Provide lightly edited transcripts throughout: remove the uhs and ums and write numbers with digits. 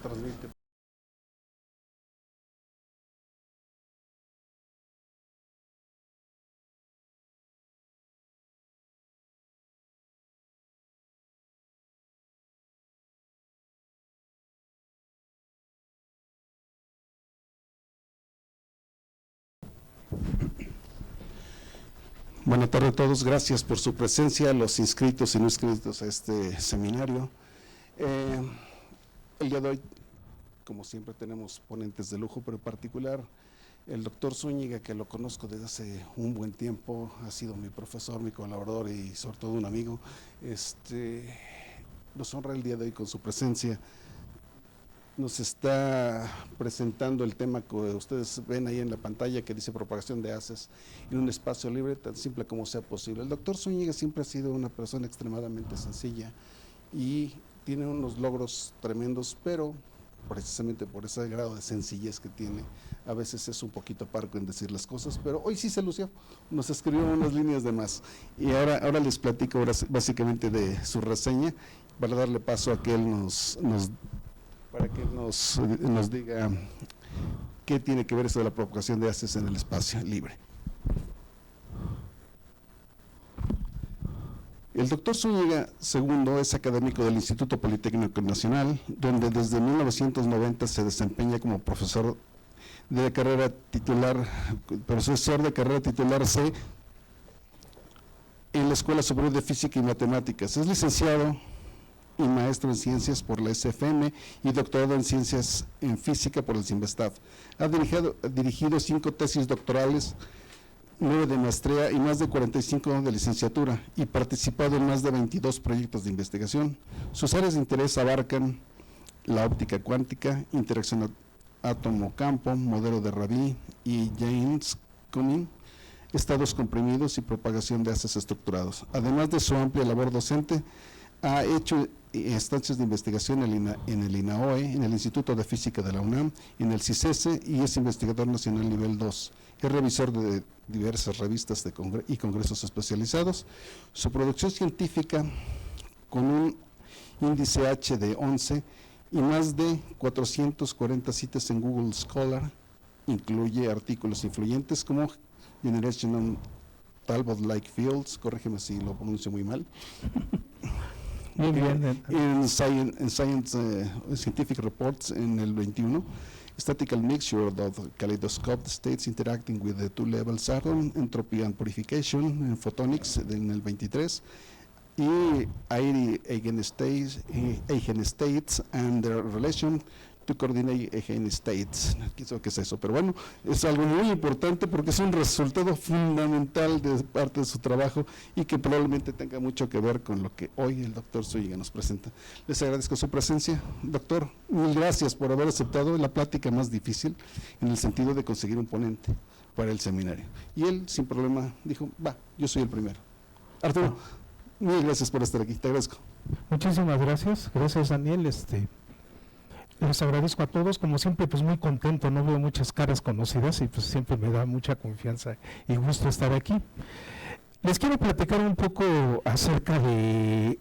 transmite. Buenas tardes a todos, gracias por su presencia, los inscritos y no inscritos a este seminario. El día de hoy, como siempre, tenemos ponentes de lujo, pero en particular el doctor Zúñiga, que lo conozco desde hace un buen tiempo, ha sido mi profesor, mi colaborador y sobre todo un amigo. Nos honra el día de hoy con su presencia. Nos está presentando el tema que ustedes ven ahí en la pantalla, que dice propagación de haces en un espacio libre, tan simple como sea posible. El doctor Zúñiga siempre ha sido una persona extremadamente sencilla y tiene unos logros tremendos, pero precisamente por ese grado de sencillez que tiene, a veces es un poquito parco en decir las cosas, pero hoy sí se lució, nos escribió unas líneas de más. Y ahora les platico básicamente de su reseña, para darle paso a que él nos diga qué tiene que ver esto de la propagación de haces en el espacio libre. El doctor Zúñiga II es académico del Instituto Politécnico Nacional, donde desde 1990 se desempeña como profesor de carrera titular, profesor de carrera titular C en la Escuela Superior de Física y Matemáticas. Es licenciado y maestro en ciencias por la SFM y doctorado en ciencias en física por el CIMBESTAF. Ha dirigido 5 tesis doctorales, 9 de maestría y más de 45 de licenciatura, y participado en más de 22 proyectos de investigación. Sus áreas de interés abarcan la óptica cuántica, interacción átomo-campo, modelo de Rabi y James Cumming, estados comprimidos y propagación de haces estructurados. Además de su amplia labor docente, ha hecho estancias de investigación en el INAOE, en el Instituto de Física de la UNAM, en el CICESE, y es investigador nacional nivel 2. Es revisor de diversas revistas y congresos especializados. Su producción científica, con un índice H de 11 y más de 440 citas en Google Scholar, incluye artículos influyentes como Generational Talbot-like Fields, corrígeme si lo pronuncio muy mal, muy bien. En Science Scientific Reports en el 21, Statical Mixture of Kaleidoscope States Interacting with the Two Levels Atom, Entropy and Purification en Photonics en el 23, y Eigenstates and their relation to coordinate eigenstates. ¿Quién sabe qué es eso? Pero bueno, es algo muy importante porque es un resultado fundamental de parte de su trabajo y que probablemente tenga mucho que ver con lo que hoy el doctor Zúñiga nos presenta. Les agradezco su presencia. Doctor, mil gracias por haber aceptado la plática más difícil en el sentido de conseguir un ponente para el seminario. Y él, sin problema, dijo, va, yo soy el primero. Arturo, mil gracias por estar aquí, te agradezco. Muchísimas gracias, gracias Daniel. Les agradezco a todos, como siempre, pues muy contento, no veo muchas caras conocidas y pues siempre me da mucha confianza y gusto estar aquí. Les quiero platicar un poco acerca de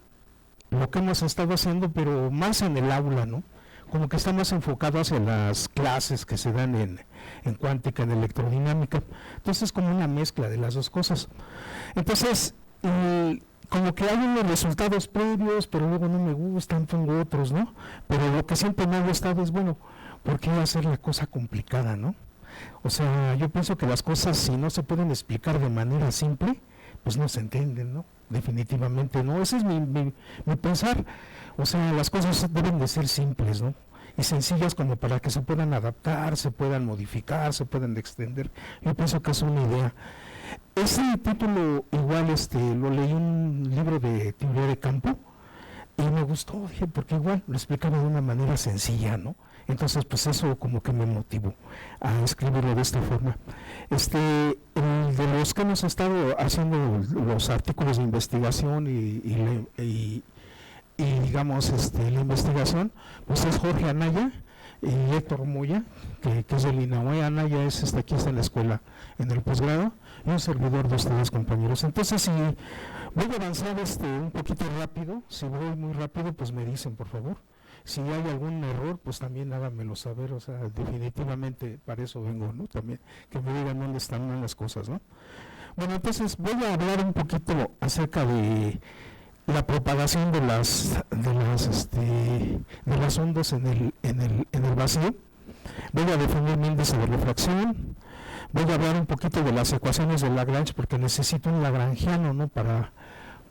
lo que hemos estado haciendo, pero más en el aula, ¿no? Como que está más enfocado hacia las clases que se dan en cuántica, en electrodinámica. Entonces es como una mezcla de las dos cosas. Entonces, como que hay unos resultados previos, pero luego no me gustan, pongo otros, ¿no? Pero lo que siempre me ha gustado es, bueno, ¿por qué hacer la cosa complicada, no? O sea, yo pienso que las cosas, si no se pueden explicar de manera simple, pues no se entienden, ¿no? Definitivamente no. Ese es mi pensar. O sea, las cosas deben de ser simples, ¿no? Y sencillas como para que se puedan adaptar, se puedan modificar, se puedan extender. Yo pienso que es una idea. Ese título igual lo leí en un libro de teoría de campo y me gustó, dije, porque igual lo explicaba de una manera sencilla, ¿no? Entonces, pues eso como que me motivó a escribirlo de esta forma. De los que hemos estado haciendo los artículos de investigación y digamos, la investigación, pues es Jorge Anaya y Héctor Moya, que es del INAOE. Anaya es aquí está en la escuela, en el posgrado, y un servidor de ustedes, compañeros. Entonces, si voy a avanzar un poquito rápido, si voy muy rápido, pues me dicen, por favor. Si hay algún error, pues también háganmelo saber, o sea, definitivamente para eso vengo, ¿no? También que me digan dónde están las cosas, ¿no? Bueno, entonces voy a hablar un poquito acerca de la propagación de las ondas en el vacío. Voy a definir mi índice de refracción. Voy a hablar un poquito de las ecuaciones de Lagrange, porque necesito un lagrangiano, ¿no? Para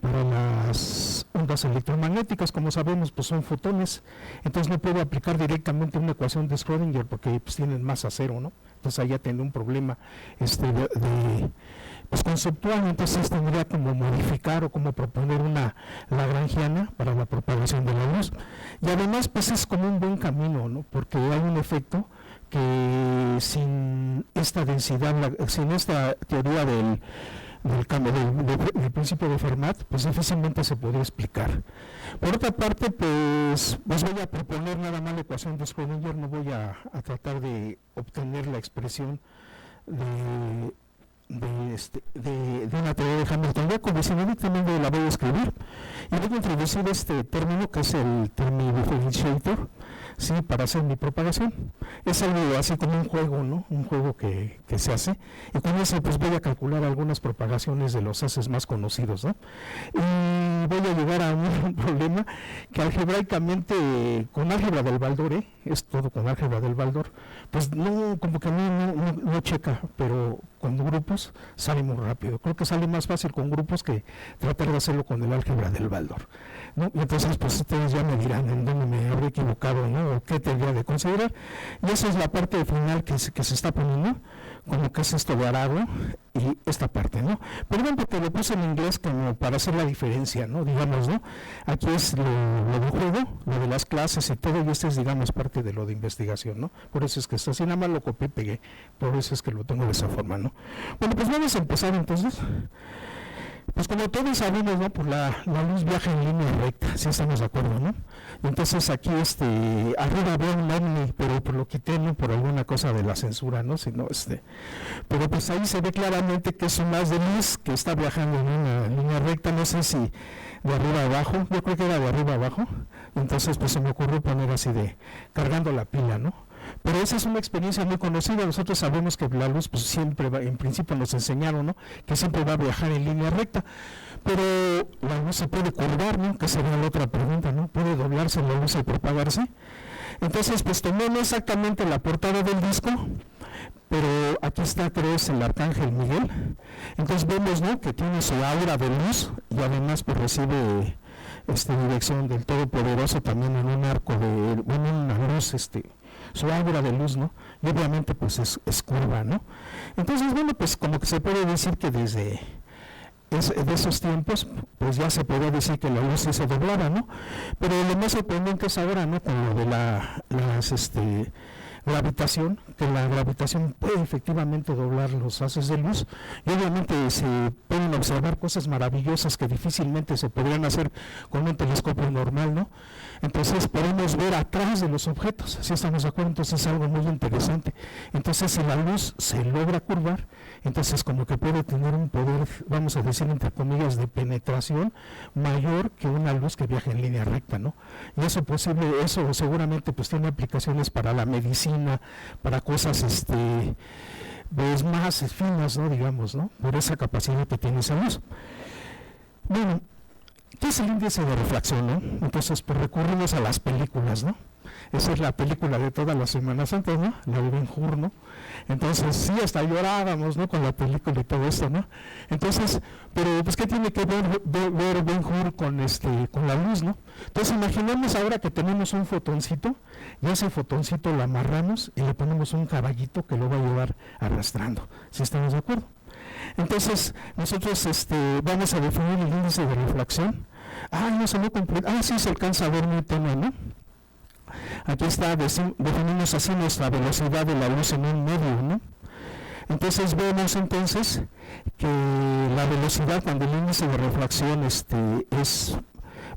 las ondas electromagnéticas. Como sabemos, pues son fotones, entonces no puedo aplicar directamente una ecuación de Schrödinger porque pues tienen masa cero, ¿no? Entonces ahí ya tendré un problema pues conceptual. Entonces tendría como modificar o como proponer una lagrangiana para la propagación de la luz, y además pues es como un buen camino, ¿no? Porque hay un efecto que sin esta densidad, sin esta teoría del cambio del principio de Fermat, pues difícilmente se podría explicar. Por otra parte, pues voy a proponer nada más la ecuación de Schrödinger, no voy a tratar de obtener la expresión de una teoría de Hamilton-Jacobi, sino directamente la voy a escribir y voy a introducir este término que es el término differentiator, sí, para hacer mi propagación. Es algo así como un juego, ¿no? Un juego que se hace, y con eso pues voy a calcular algunas propagaciones de los haces más conocidos, ¿no? Y voy a llegar a un problema que algebraicamente, con álgebra del Baldor, es todo con álgebra del Baldor, pues no, como que no checa, pero con grupos sale muy rápido. Creo que sale más fácil con grupos que tratar de hacerlo con el álgebra del Baldor, ¿no? Y entonces pues ustedes ya me dirán en dónde me habré equivocado, ¿no? O qué tendría de considerar. Y esa es la parte final que se está poniendo, como que es esto de Arago y esta parte, ¿no? Perdón porque lo puse en inglés como para hacer la diferencia, ¿no? Digamos, ¿no? Aquí es lo de juego, lo de las clases y todo, y este es, digamos, parte de lo de investigación, ¿no? Por eso es que está así, nada más lo copié y pegué, por eso es que lo tengo de esa forma, ¿no? Bueno, pues vamos a empezar entonces. Pues como todos sabemos, ¿no? Pues la luz viaja en línea recta, si estamos de acuerdo, ¿no? Entonces aquí arriba veo un ovni, pero lo quité, ¿no? Por alguna cosa de la censura, ¿no? Sino pero pues ahí se ve claramente que es un haz de luz que está viajando en una línea recta, no sé si de arriba a abajo, yo creo que era de arriba a abajo, entonces pues se me ocurrió poner así de cargando la pila, ¿no? Pero esa es una experiencia muy conocida. Nosotros sabemos que la luz pues siempre va, en principio nos enseñaron, ¿no? Que siempre va a viajar en línea recta, pero la luz se puede curvar, ¿no? Que sería la otra pregunta, ¿no? ¿Puede doblarse la luz al propagarse? Entonces pues tomé no exactamente la portada del disco, pero aquí está, creo, es el Arcángel Miguel. Entonces vemos, ¿no? Que tiene su aura de luz y además pues recibe dirección del Todopoderoso también en un arco de, una luz, su aura de luz, ¿no? Y obviamente pues es curva, ¿no? Entonces, bueno, pues como que se puede decir que desde de esos tiempos, pues ya se podría decir que la luz sí se doblaba, ¿no? Pero lo más sorprendente es ahora, ¿no? Con lo de gravitación, que la gravitación puede efectivamente doblar los haces de luz, y obviamente se pueden observar cosas maravillosas que difícilmente se podrían hacer con un telescopio normal, ¿no? Entonces podemos ver atrás de los objetos, si estamos de acuerdo. Entonces es algo muy interesante. Entonces si la luz se logra curvar, entonces como que puede tener un poder, vamos a decir entre comillas, de penetración mayor que una luz que viaja en línea recta, ¿no? Y eso seguramente pues tiene aplicaciones para la medicina, para cosas pues más finas, ¿no? Digamos, ¿no? Por esa capacidad que tiene esa luz. Bueno, ¿qué es el índice de refracción, no? Entonces pues recurrimos a las películas, ¿no? Esa es la película de todas las Semanas Santas, ¿no? La de Ben-Hur, ¿no? Entonces, sí, hasta llorábamos, ¿no? Con la película y todo esto, ¿no? Entonces, pero pues, ¿qué tiene que ver Ben-Hur con la luz, ¿no? Entonces, imaginemos ahora que tenemos un fotoncito, y ese fotoncito lo amarramos y le ponemos un caballito que lo va a llevar arrastrando, ¿sí estamos de acuerdo? Entonces, nosotros vamos a definir el índice de refracción. No se me completo. Sí se alcanza a ver muy tenue, ¿no? Aquí está, definimos así nuestra velocidad de la luz en un medio, ¿no? Entonces vemos entonces que la velocidad, cuando el índice de refracción es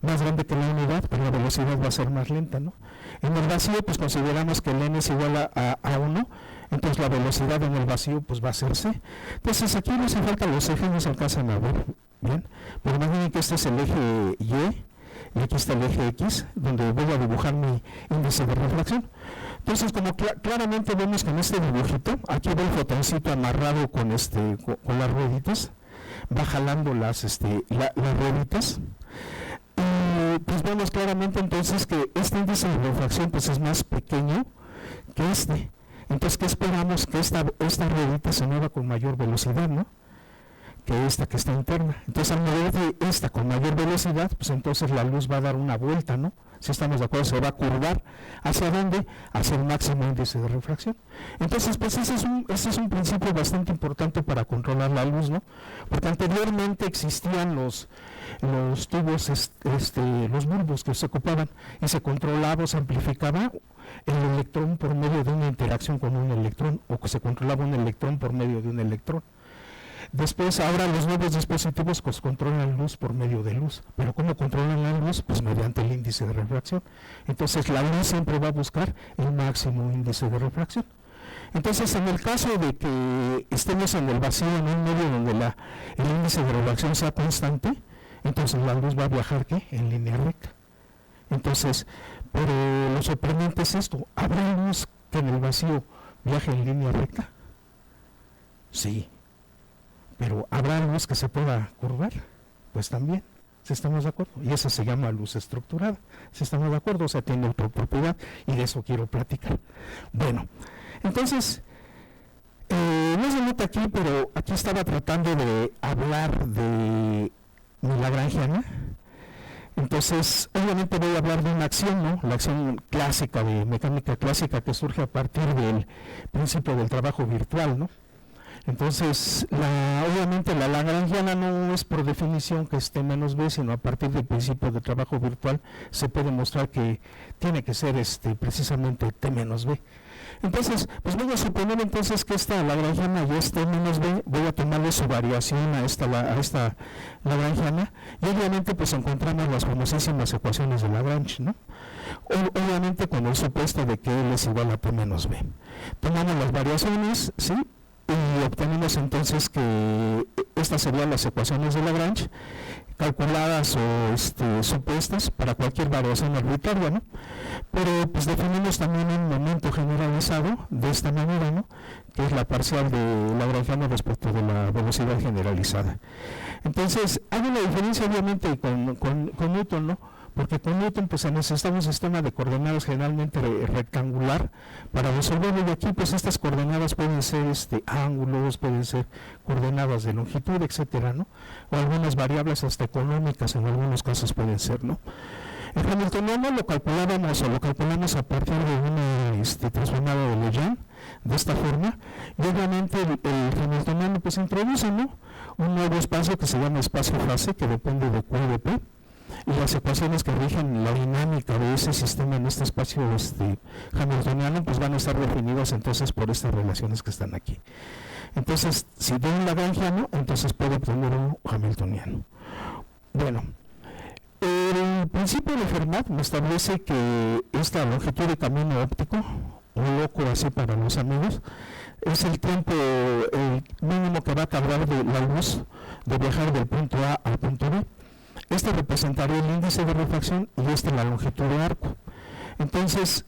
más grande que la unidad, pues la velocidad va a ser más lenta, ¿no? En el vacío, pues consideramos que el n es igual a 1, entonces la velocidad en el vacío pues va a ser c. Entonces aquí no hace falta los ejes, no se alcanzan a ver bien, pero imaginen que este es el eje y, y aquí está el eje X, donde voy a dibujar mi índice de refracción. Entonces, como claramente vemos que en este dibujito, aquí va el fotoncito amarrado con las rueditas, va jalando las rueditas, y pues vemos claramente entonces que este índice de refracción pues es más pequeño que este. Entonces, ¿qué esperamos? Que esta ruedita se mueva con mayor velocidad, ¿no?, que esta que está interna. Entonces, al mover esta con mayor velocidad, pues entonces la luz va a dar una vuelta, ¿no? Si estamos de acuerdo, se va a curvar. ¿Hacia dónde? Hacia el máximo índice de refracción. Entonces, pues ese es un principio bastante importante para controlar la luz, ¿no? Porque anteriormente existían los tubos, los bulbos que se ocupaban, y se controlaba o se amplificaba el electrón por medio de una interacción con un electrón, o que se controlaba un electrón por medio de un electrón. Después, ahora los nuevos dispositivos pues controlan luz por medio de luz. ¿Pero cómo controlan la luz? Pues mediante el índice de refracción. Entonces, la luz siempre va a buscar el máximo índice de refracción. Entonces, en el caso de que estemos en el vacío, en un medio donde el índice de refracción sea constante, entonces la luz va a viajar, ¿qué?, en línea recta. Entonces, pero lo sorprendente es esto: ¿habrá luz que en el vacío viaje en línea recta? Sí. Pero ¿habrá luz que se pueda curvar? Pues también, si estamos de acuerdo. Y esa se llama luz estructurada, si estamos de acuerdo, o sea, tiene otra propiedad, y de eso quiero platicar. Bueno, entonces, no se nota aquí, pero aquí estaba tratando de hablar de mi lagrangiana. Entonces, obviamente voy a hablar de una acción, ¿no? La acción clásica de mecánica clásica que surge a partir del principio del trabajo virtual, ¿no? Entonces, obviamente la lagrangiana no es por definición que es T menos B, sino a partir del principio de trabajo virtual se puede mostrar que tiene que ser precisamente T menos B. Entonces, pues voy a suponer entonces que esta lagrangiana ya es T menos B, voy a tomarle su variación a esta lagrangiana, y obviamente pues encontramos las famosísimas ecuaciones de Lagrange, ¿no? Obviamente con el supuesto de que L es igual a T menos B. Tomamos las variaciones, ¿sí?, y obtenemos entonces que estas serían las ecuaciones de Lagrange, calculadas o supuestas para cualquier variación arbitraria, ¿no? Pero pues definimos también un momento generalizado de esta manera, ¿no?, que es la parcial de lagrangiano respecto de la velocidad generalizada. Entonces, hay una diferencia obviamente con Newton, ¿no? Porque con Newton pues necesitamos un sistema de coordenadas generalmente rectangular para resolverlo, y aquí pues estas coordenadas pueden ser ángulos, pueden ser coordenadas de longitud, etcétera, ¿no? O algunas variables hasta económicas en algunos casos pueden ser, ¿no? El hamiltoniano lo calculamos a partir de una transformada de Legendre, de esta forma, y obviamente el hamiltoniano pues introduce, ¿no?, un nuevo espacio que se llama espacio-fase, que depende de Q y de P, y las ecuaciones que rigen la dinámica de ese sistema en este espacio hamiltoniano pues van a estar definidas entonces por estas relaciones que están aquí. Entonces, si tengo un lagrangiano, entonces puedo obtener un hamiltoniano. Bueno, el principio de Fermat me establece que esta longitud de camino óptico, un loco así para los amigos, es el tiempo mínimo que va a tardar de la luz de viajar del punto A al punto B. Este representaría el índice de refracción y la longitud de arco. Entonces,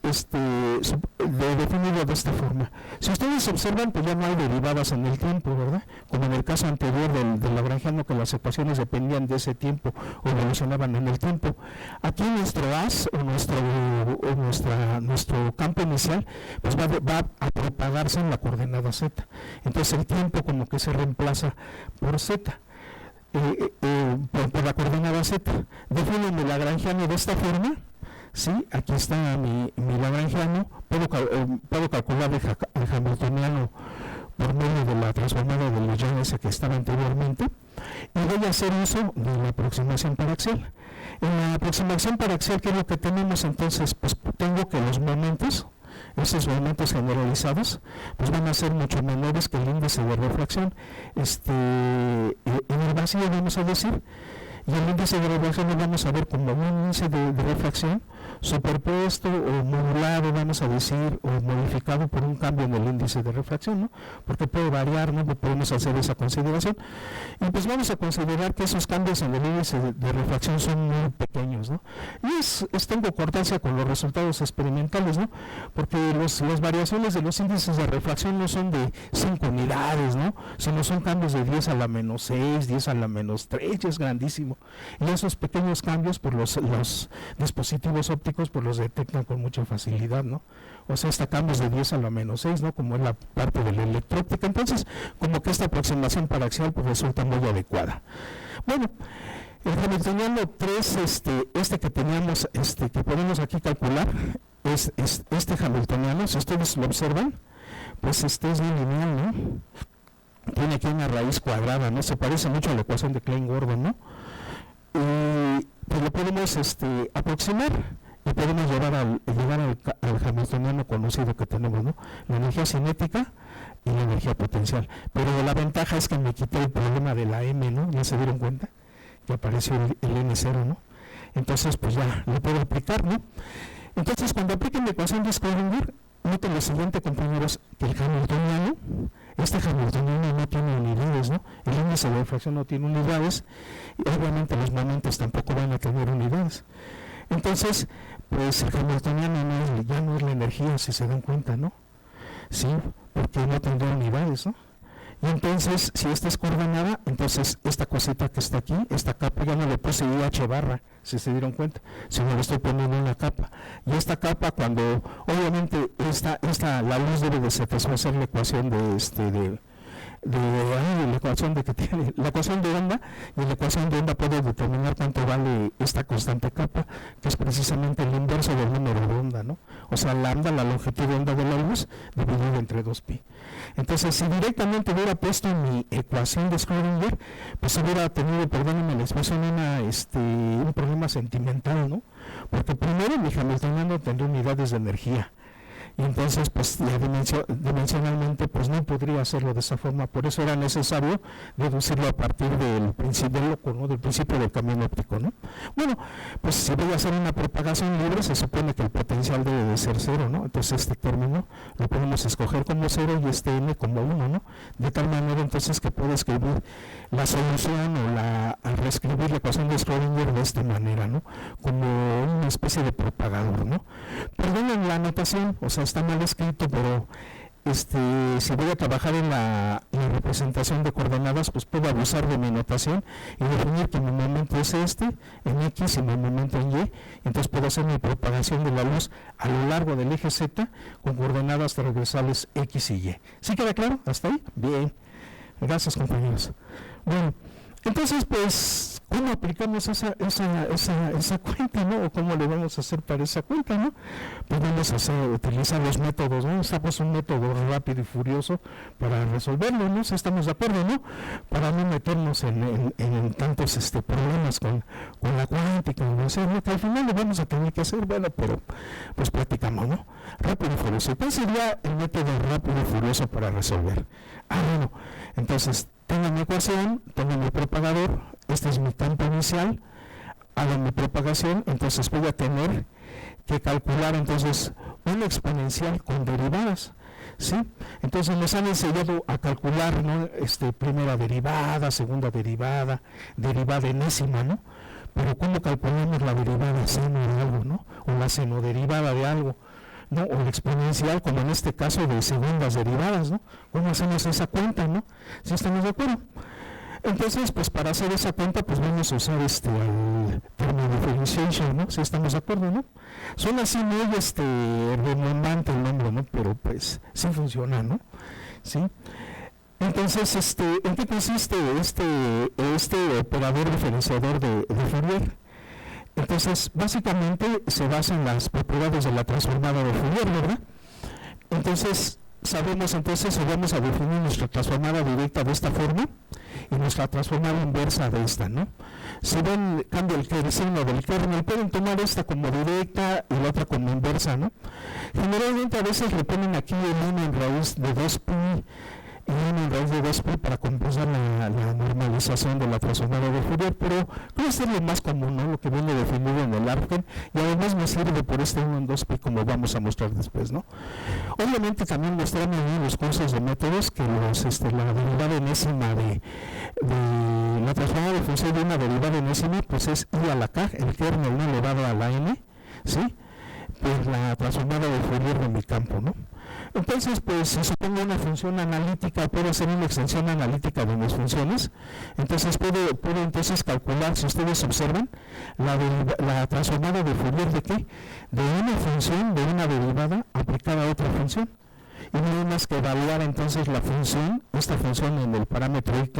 definido de esta forma. Si ustedes observan, pues ya no hay derivadas en el tiempo, ¿verdad? Como en el caso anterior del lagrangiano, que las ecuaciones dependían de ese tiempo o evolucionaban en el tiempo. Aquí nuestro AS nuestro campo inicial pues va a propagarse en la coordenada Z. Entonces el tiempo como que se reemplaza por Z. Por la coordenada Z. Defino mi lagrangiano de esta forma. Sí, aquí está mi lagrangiano. Puedo calcular el hamiltoniano por medio de la transformada de Legendre que estaba anteriormente, y voy a hacer uso de la aproximación paraxial. En la aproximación paraxial, ¿qué es lo que tenemos entonces? Pues tengo que los momentos, esos momentos generalizados, pues van a ser mucho menores que el índice de refracción. En el vacío, vamos a decir, y el índice de refracción lo vamos a ver como un índice de refracción superpuesto o modulado, vamos a decir, o modificado por un cambio en el índice de refracción, ¿no? Porque puede variar, ¿no? Podemos hacer esa consideración. Y pues vamos a considerar que esos cambios en el índice de refracción son muy pequeños, ¿no? Y es en concordancia con los resultados experimentales, ¿no? Porque las variaciones de los índices de refracción no son de 5 unidades, ¿no? Sino son cambios de 10 a la menos 6, 10 a la menos 3, es grandísimo. Y esos pequeños cambios por los dispositivos ópticos pues los detectan con mucha facilidad, ¿no? O sea, hasta cambios de 10 a la menos 6, ¿no? Como es la parte de la electróptica. Entonces, como que esta aproximación paraxial pues resulta muy adecuada. Bueno, el Hamiltoniano 3, este que teníamos, que podemos aquí calcular, es este Hamiltoniano, si ustedes lo observan, pues es lineal, ¿no? Tiene aquí una raíz cuadrada, ¿no? Se parece mucho a la ecuación de Klein-Gordon, ¿no? Y pues lo podemos aproximar y podemos llegar al Hamiltoniano conocido que tenemos, ¿no? La energía cinética y la energía potencial. Pero la ventaja es que me quité el problema de la M, ¿no? ¿Ya se dieron cuenta? Que apareció el N0, ¿no? Entonces, pues ya lo puedo aplicar, ¿no? Entonces, cuando apliquen la ecuación de Schrödinger, noten lo siguiente, compañeros, que el Hamiltoniano, Hamiltoniano no tiene unidades, ¿no? El índice de refracción no tiene unidades, y obviamente los momentos tampoco van a tener unidades. Entonces, pues el Hamiltoniano ya no es la energía, si se dan cuenta, ¿no? Sí, porque no tendrá unidades, ¿no? Y entonces, si esta es coordenada, entonces esta cosita que está aquí, esta capa ya no le puse IH barra, si se dieron cuenta, sino le estoy poniendo una capa. Y esta capa, cuando, obviamente, la luz debe de satisfacer la ecuación la ecuación de que tiene la ecuación de onda, y la ecuación de onda puede determinar cuánto vale esta constante capa, que es precisamente el inverso del número de onda, ¿no? O sea, lambda, la longitud de onda de la luz, dividido entre 2pi. Entonces, si directamente hubiera puesto mi ecuación de Schrödinger, pues hubiera tenido, perdónenme la expresión, un problema sentimental, ¿no? Porque primero mi Hamiltoniano tendría unidades de energía, y entonces pues dimensionalmente pues no podría hacerlo de esa forma. Por eso era necesario deducirlo a partir del principio loco, ¿no? Del principio del camino óptico, ¿no? Bueno, pues si voy a hacer una propagación libre, se supone que el potencial debe de ser 0, ¿no? Entonces este término lo podemos escoger como 0 y este n como 1, ¿no? De tal manera entonces que puedo escribir la solución al reescribir la ecuación de Schrödinger de esta manera, ¿no? Como una especie de propagador, ¿no? Perdonen la anotación, o sea, está mal escrito, pero si voy a trabajar en la representación de coordenadas, pues puedo abusar de mi notación y definir que mi momento es en X y mi momento en Y. Entonces puedo hacer mi propagación de la luz a lo largo del eje Z con coordenadas transversales X y Y. ¿Sí queda claro? ¿Hasta ahí? Bien. Gracias, compañeros. Bueno, entonces, pues, ¿cómo aplicamos esa cuenta, ¿no? ¿O cómo le vamos a hacer para esa cuenta, ¿no? Podemos utilizar los métodos, ¿no? Usamos un método rápido y furioso para resolverlo, ¿no? Si estamos de acuerdo, ¿no? Para no meternos en tantos problemas con la cuántica, ¿no? Que al final lo vamos a tener que hacer, bueno, pero pues platicamos, ¿no? Rápido y furioso. ¿Cuál sería el método rápido y furioso para resolver? Bueno, entonces, tengo mi ecuación, tengo mi propagador, este es mi campo inicial, hago mi propagación, entonces voy a tener que calcular entonces una exponencial con derivadas, ¿sí? Entonces nos han enseñado a calcular, ¿no? Primera derivada, segunda derivada, derivada enésima, ¿no? Pero ¿cómo calculamos la derivada seno de algo, ¿no? O la senoderivada de algo, ¿no? O la exponencial, como en este caso de segundas derivadas, ¿no? ¿Cómo hacemos esa cuenta, no? ¿Sí estamos de acuerdo? Entonces, pues para hacer esa cuenta, pues vamos a usar el término differentiation, ¿no? ¿Sí estamos de acuerdo, no? Suena así muy redundante el nombre, ¿no? Pero pues sí funciona, ¿no? ¿Sí? Entonces, ¿en qué consiste este operador diferenciador de Fourier? Entonces, básicamente se basa en las propiedades de la transformada de Fourier, ¿verdad? Entonces, vamos a definir nuestra transformada directa de esta forma y nuestra transformada inversa de esta, ¿no? Si ven, cambia el signo del kernel, pueden tomar esta como directa y la otra como inversa, ¿no? Generalmente a veces le ponen aquí el 1 en raíz de 2pi y uno en raíz de 2pi para compensar la normalización de la transformada de Fourier, pero creo que es lo más común, ¿no? Lo que viene definido en el ARGEN, y además me sirve por este 1 en 2pi, como vamos a mostrar después, ¿no? Obviamente también mostramos en los cursos de métodos que la derivada enésima de la transformada de función de una derivada enésima, pues es i a la k, el kernel no elevado a la n, ¿sí? Pues la transformada de Fourier de mi campo, ¿no? Entonces, pues si supongo una función analítica, puedo hacer una extensión analítica de mis funciones. Entonces puedo entonces calcular, si ustedes observan, la transformada de Fourier de qué? De una función, de una derivada aplicada a otra función. Y no hay más que evaluar entonces la función, esta función en el parámetro ik,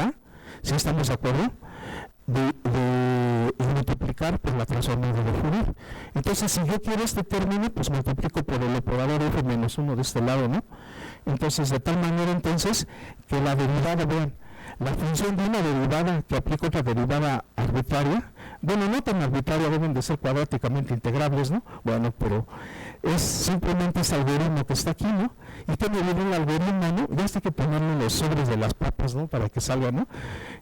si estamos de acuerdo, y multiplicar por la transformada de Fourier. Entonces, si yo quiero este término, pues multiplico por el operador f menos 1 de este lado, ¿no? Entonces, de tal manera entonces que la derivada, vean, la función de una derivada que aplica otra derivada arbitraria, bueno, no tan arbitraria, deben de ser cuadráticamente integrables, ¿no? Bueno, pero es simplemente ese algoritmo que está aquí, ¿no? Y que me viene el algoritmo, ¿no? Ya hay que ponerle los sobres de las papas, ¿no? Para que salga, ¿no?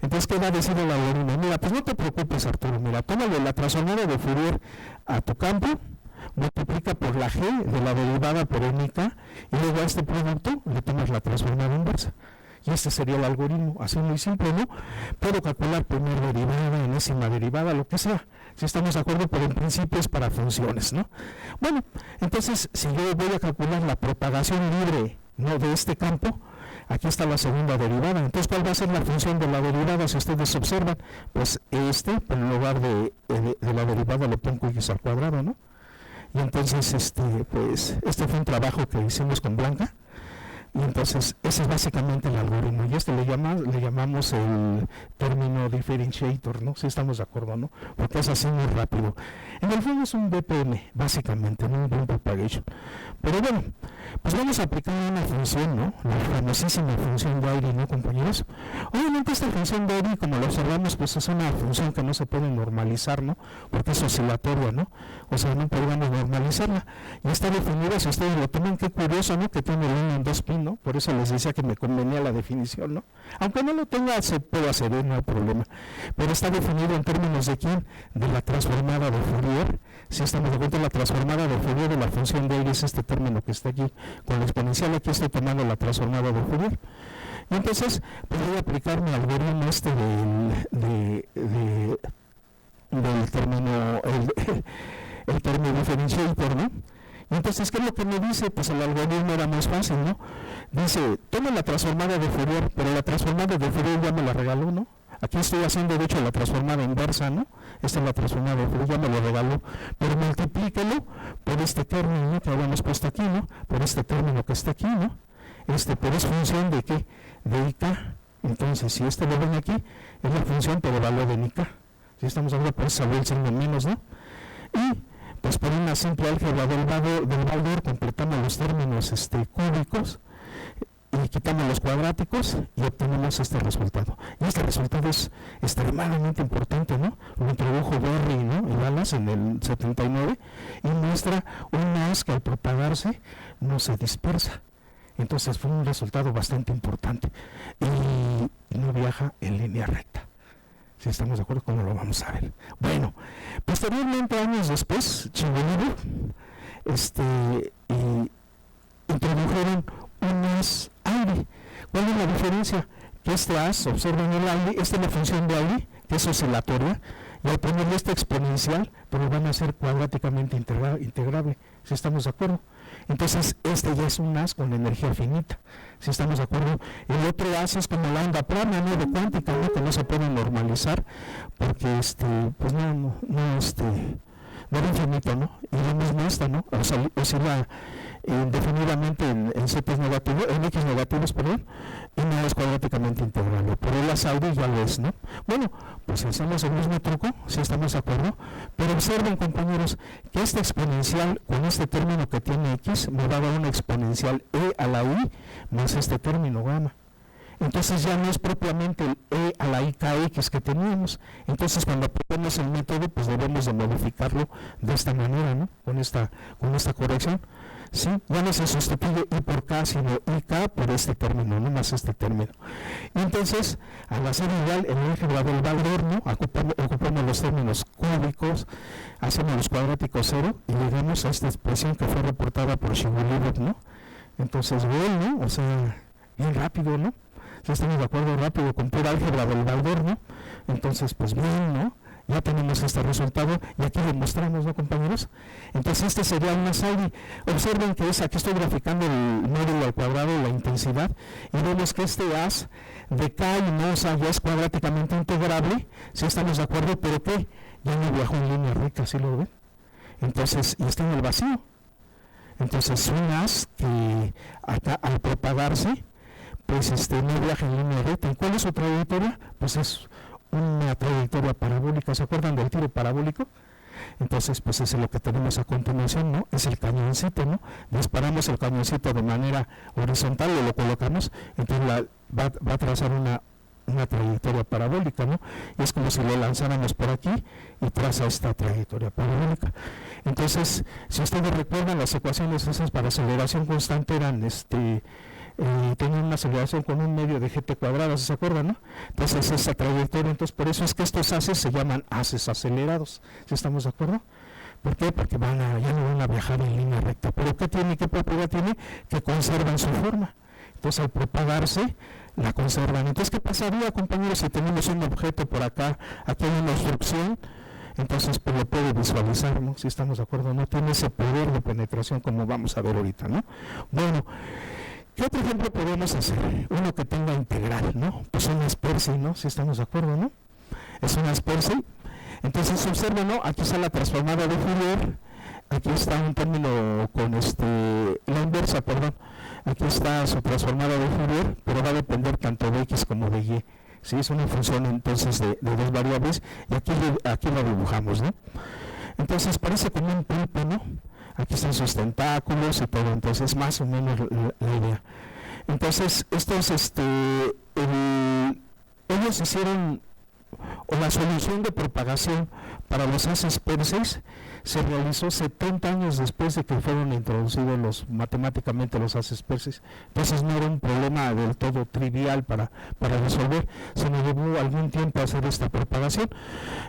Entonces, ¿qué va a decir el algoritmo? Mira, pues no te preocupes, Arturo, mira, tómale la transformada de Fourier a tu campo, multiplica por la g de la derivada por única, y luego a este producto le tomas la transformada inversa. Y este sería el algoritmo, así muy simple, ¿no? Puedo calcular primera derivada, enésima derivada, lo que sea, si estamos de acuerdo, pero en principio es para funciones, ¿no? Bueno, entonces, si yo voy a calcular la propagación libre, ¿no?, de este campo, aquí está la segunda derivada. Entonces, ¿cuál va a ser la función de la derivada? Si ustedes observan, pues en lugar de la derivada le pongo x al cuadrado, ¿no? Y entonces, pues, este fue un trabajo que hicimos con Blanca. Y entonces, ese es básicamente el algoritmo. Y le llamamos el término differentiator, ¿no? Si estamos de acuerdo, ¿no? Porque es así muy rápido. En el fondo es un BPM, básicamente, ¿no? Un Baud propagation. Pero bueno, pues vamos a aplicar una función, ¿no? La famosísima función de Airy, ¿no, compañeros? Obviamente esta función de Airy, como lo observamos, pues es una función que no se puede normalizar, ¿no? Porque es oscilatoria, ¿no? O sea, no podemos normalizarla. Y está definida, si ustedes lo toman, qué curioso, ¿no? Que tiene el 1 en 2pi, ¿no? Por eso les decía que me convenía la definición, ¿no? Aunque no lo tenga, se puede hacer, no hay problema. Pero está definido en términos de quién, de la transformada de Fourier. Si estamos de acuerdo, la transformada de Fourier de la función de Airy es este término que está aquí. Con la exponencial aquí estoy tomando la transformada de Fourier. Y entonces, pues voy a aplicar mi algoritmo del término, el término differentiator, ¿no? Y entonces, ¿qué es lo que me dice? Pues el algoritmo era más fácil, ¿no? Dice, toma la transformada de Fourier, pero la transformada de Fourier ya me la regaló, ¿no? Aquí estoy haciendo, de hecho, la transformada inversa, ¿no? Esta es la transformada de Fourier, ya me lo regaló, pero multiplíquelo por este término, ¿no?, que habíamos puesto aquí, ¿no? Por este término que está aquí, ¿no? Pero es función de ¿qué? De ik. Entonces, si lo ven aquí, es la función, pero valor de ik. Si estamos hablando, pues salió el signo menos, ¿no? Y pues por una simple álgebra del valor completamos los términos cúbicos y quitamos los cuadráticos y obtenemos este resultado. Y este resultado es extremadamente importante, ¿no? Lo introdujo Berry, ¿no?, y Wallace en el 79, y muestra un haz que al propagarse no se dispersa. Entonces fue un resultado bastante importante y no viaja en línea recta. Si estamos de acuerdo, ¿cómo lo vamos a ver? Bueno, posteriormente, años después, Chingolini introdujeron un haz Airy. ¿Cuál es la diferencia? Que este haz, observen el Airy, esta es la función de Airy, que es oscilatoria, y al ponerle esta exponencial, pero van a ser cuadráticamente integrable, si estamos de acuerdo. Entonces, este ya es un haz con energía finita, si estamos de acuerdo. El otro haz es como la onda plana, ¿no?, de cuántica, ¿no?, que no se puede normalizar, porque pues no era infinito, ¿no? Y lo mismo esta, ¿no? Oscila indefinidamente en zetas negativos, en x negativos, perdón, y no es cuadráticamente integrable. Pero el Airy ya lo es, ¿no? Bueno, pues hacemos el mismo truco, si estamos de acuerdo, pero observen, compañeros, que esta exponencial con este término que tiene x me va a dar una exponencial e a la i más este término gamma. Entonces ya no es propiamente el E a la IKX que teníamos. Entonces cuando aplicamos el método, pues debemos de modificarlo de esta manera, ¿no? Con esta corrección. Sí, ya no se sustituye I por K, sino IK por este término, no más este término. Y entonces, al hacer igual el álgebra del valor, ¿no? Ocupamos los términos cúbicos, hacemos los cuadráticos cero y llegamos a esta expresión que fue reportada por Shigulibov, ¿no? Entonces, bueno, ¿no? O sea, bien rápido, ¿no? Ya estamos de acuerdo rápido con pura álgebra del valor, ¿no? Entonces, pues bien, ¿no? Ya tenemos este resultado y aquí lo mostramos, ¿no, compañeros? Entonces este sería una SAIDI. Observen que aquí estoy graficando el módulo al cuadrado, la intensidad, y vemos que este as de K y no, o sea, ya es cuadráticamente integrable, si estamos de acuerdo, pero que ya no viajó en línea recta, ¿sí lo ven? Entonces, y está en el vacío. Entonces un as que acá al propagarse, pues no viaja en línea recta. ¿Y cuál es su trayectoria? Pues es una trayectoria parabólica. ¿Se acuerdan del tiro parabólico? Entonces, pues eso es lo que tenemos a continuación, ¿no? Es el cañoncito, ¿no? Disparamos el cañoncito de manera horizontal o lo colocamos, entonces va a trazar una trayectoria parabólica, ¿no? Y es como si lo lanzáramos por aquí y traza esta trayectoria parabólica. Entonces, si ustedes recuerdan, las ecuaciones esas para aceleración constante eran tenían una aceleración con un medio de gt cuadrado, ¿se acuerdan, no? Entonces esa trayectoria, entonces por eso es que estos haces se llaman haces acelerados, ¿sí estamos de acuerdo? ¿Por qué? Porque ya no van a viajar en línea recta. ¿Pero qué propiedad tiene? Que conservan su forma. Entonces al propagarse, la conservan. Entonces, ¿qué pasaría, compañeros, si tenemos un objeto por acá, aquí hay una obstrucción? Entonces, pues lo puede visualizar, ¿no? Si estamos de acuerdo, no tiene ese poder de penetración como vamos a ver ahorita, ¿no? Bueno, ¿qué otro ejemplo podemos hacer? Uno que tenga integral, ¿no? Pues una aspersi, ¿no? Si estamos de acuerdo, ¿no? Es una aspersi. Entonces, observen, ¿no? Aquí está la transformada de Fourier. Aquí está un término con la inversa, perdón. Aquí está su transformada de Fourier, pero va a depender tanto de X como de Y. Sí, es una función entonces de dos variables y aquí lo dibujamos, ¿no? Entonces, parece como un pulpo, ¿no? Aquí están sus tentáculos y todo, entonces más o menos la idea. Entonces, estos, ellos hicieron, o la solución de propagación para los haces Persei se realizó 70 años después de que fueron introducidos matemáticamente los haces Persei. Entonces no era un problema del todo trivial para resolver, se nos llevó algún tiempo a hacer esta propagación.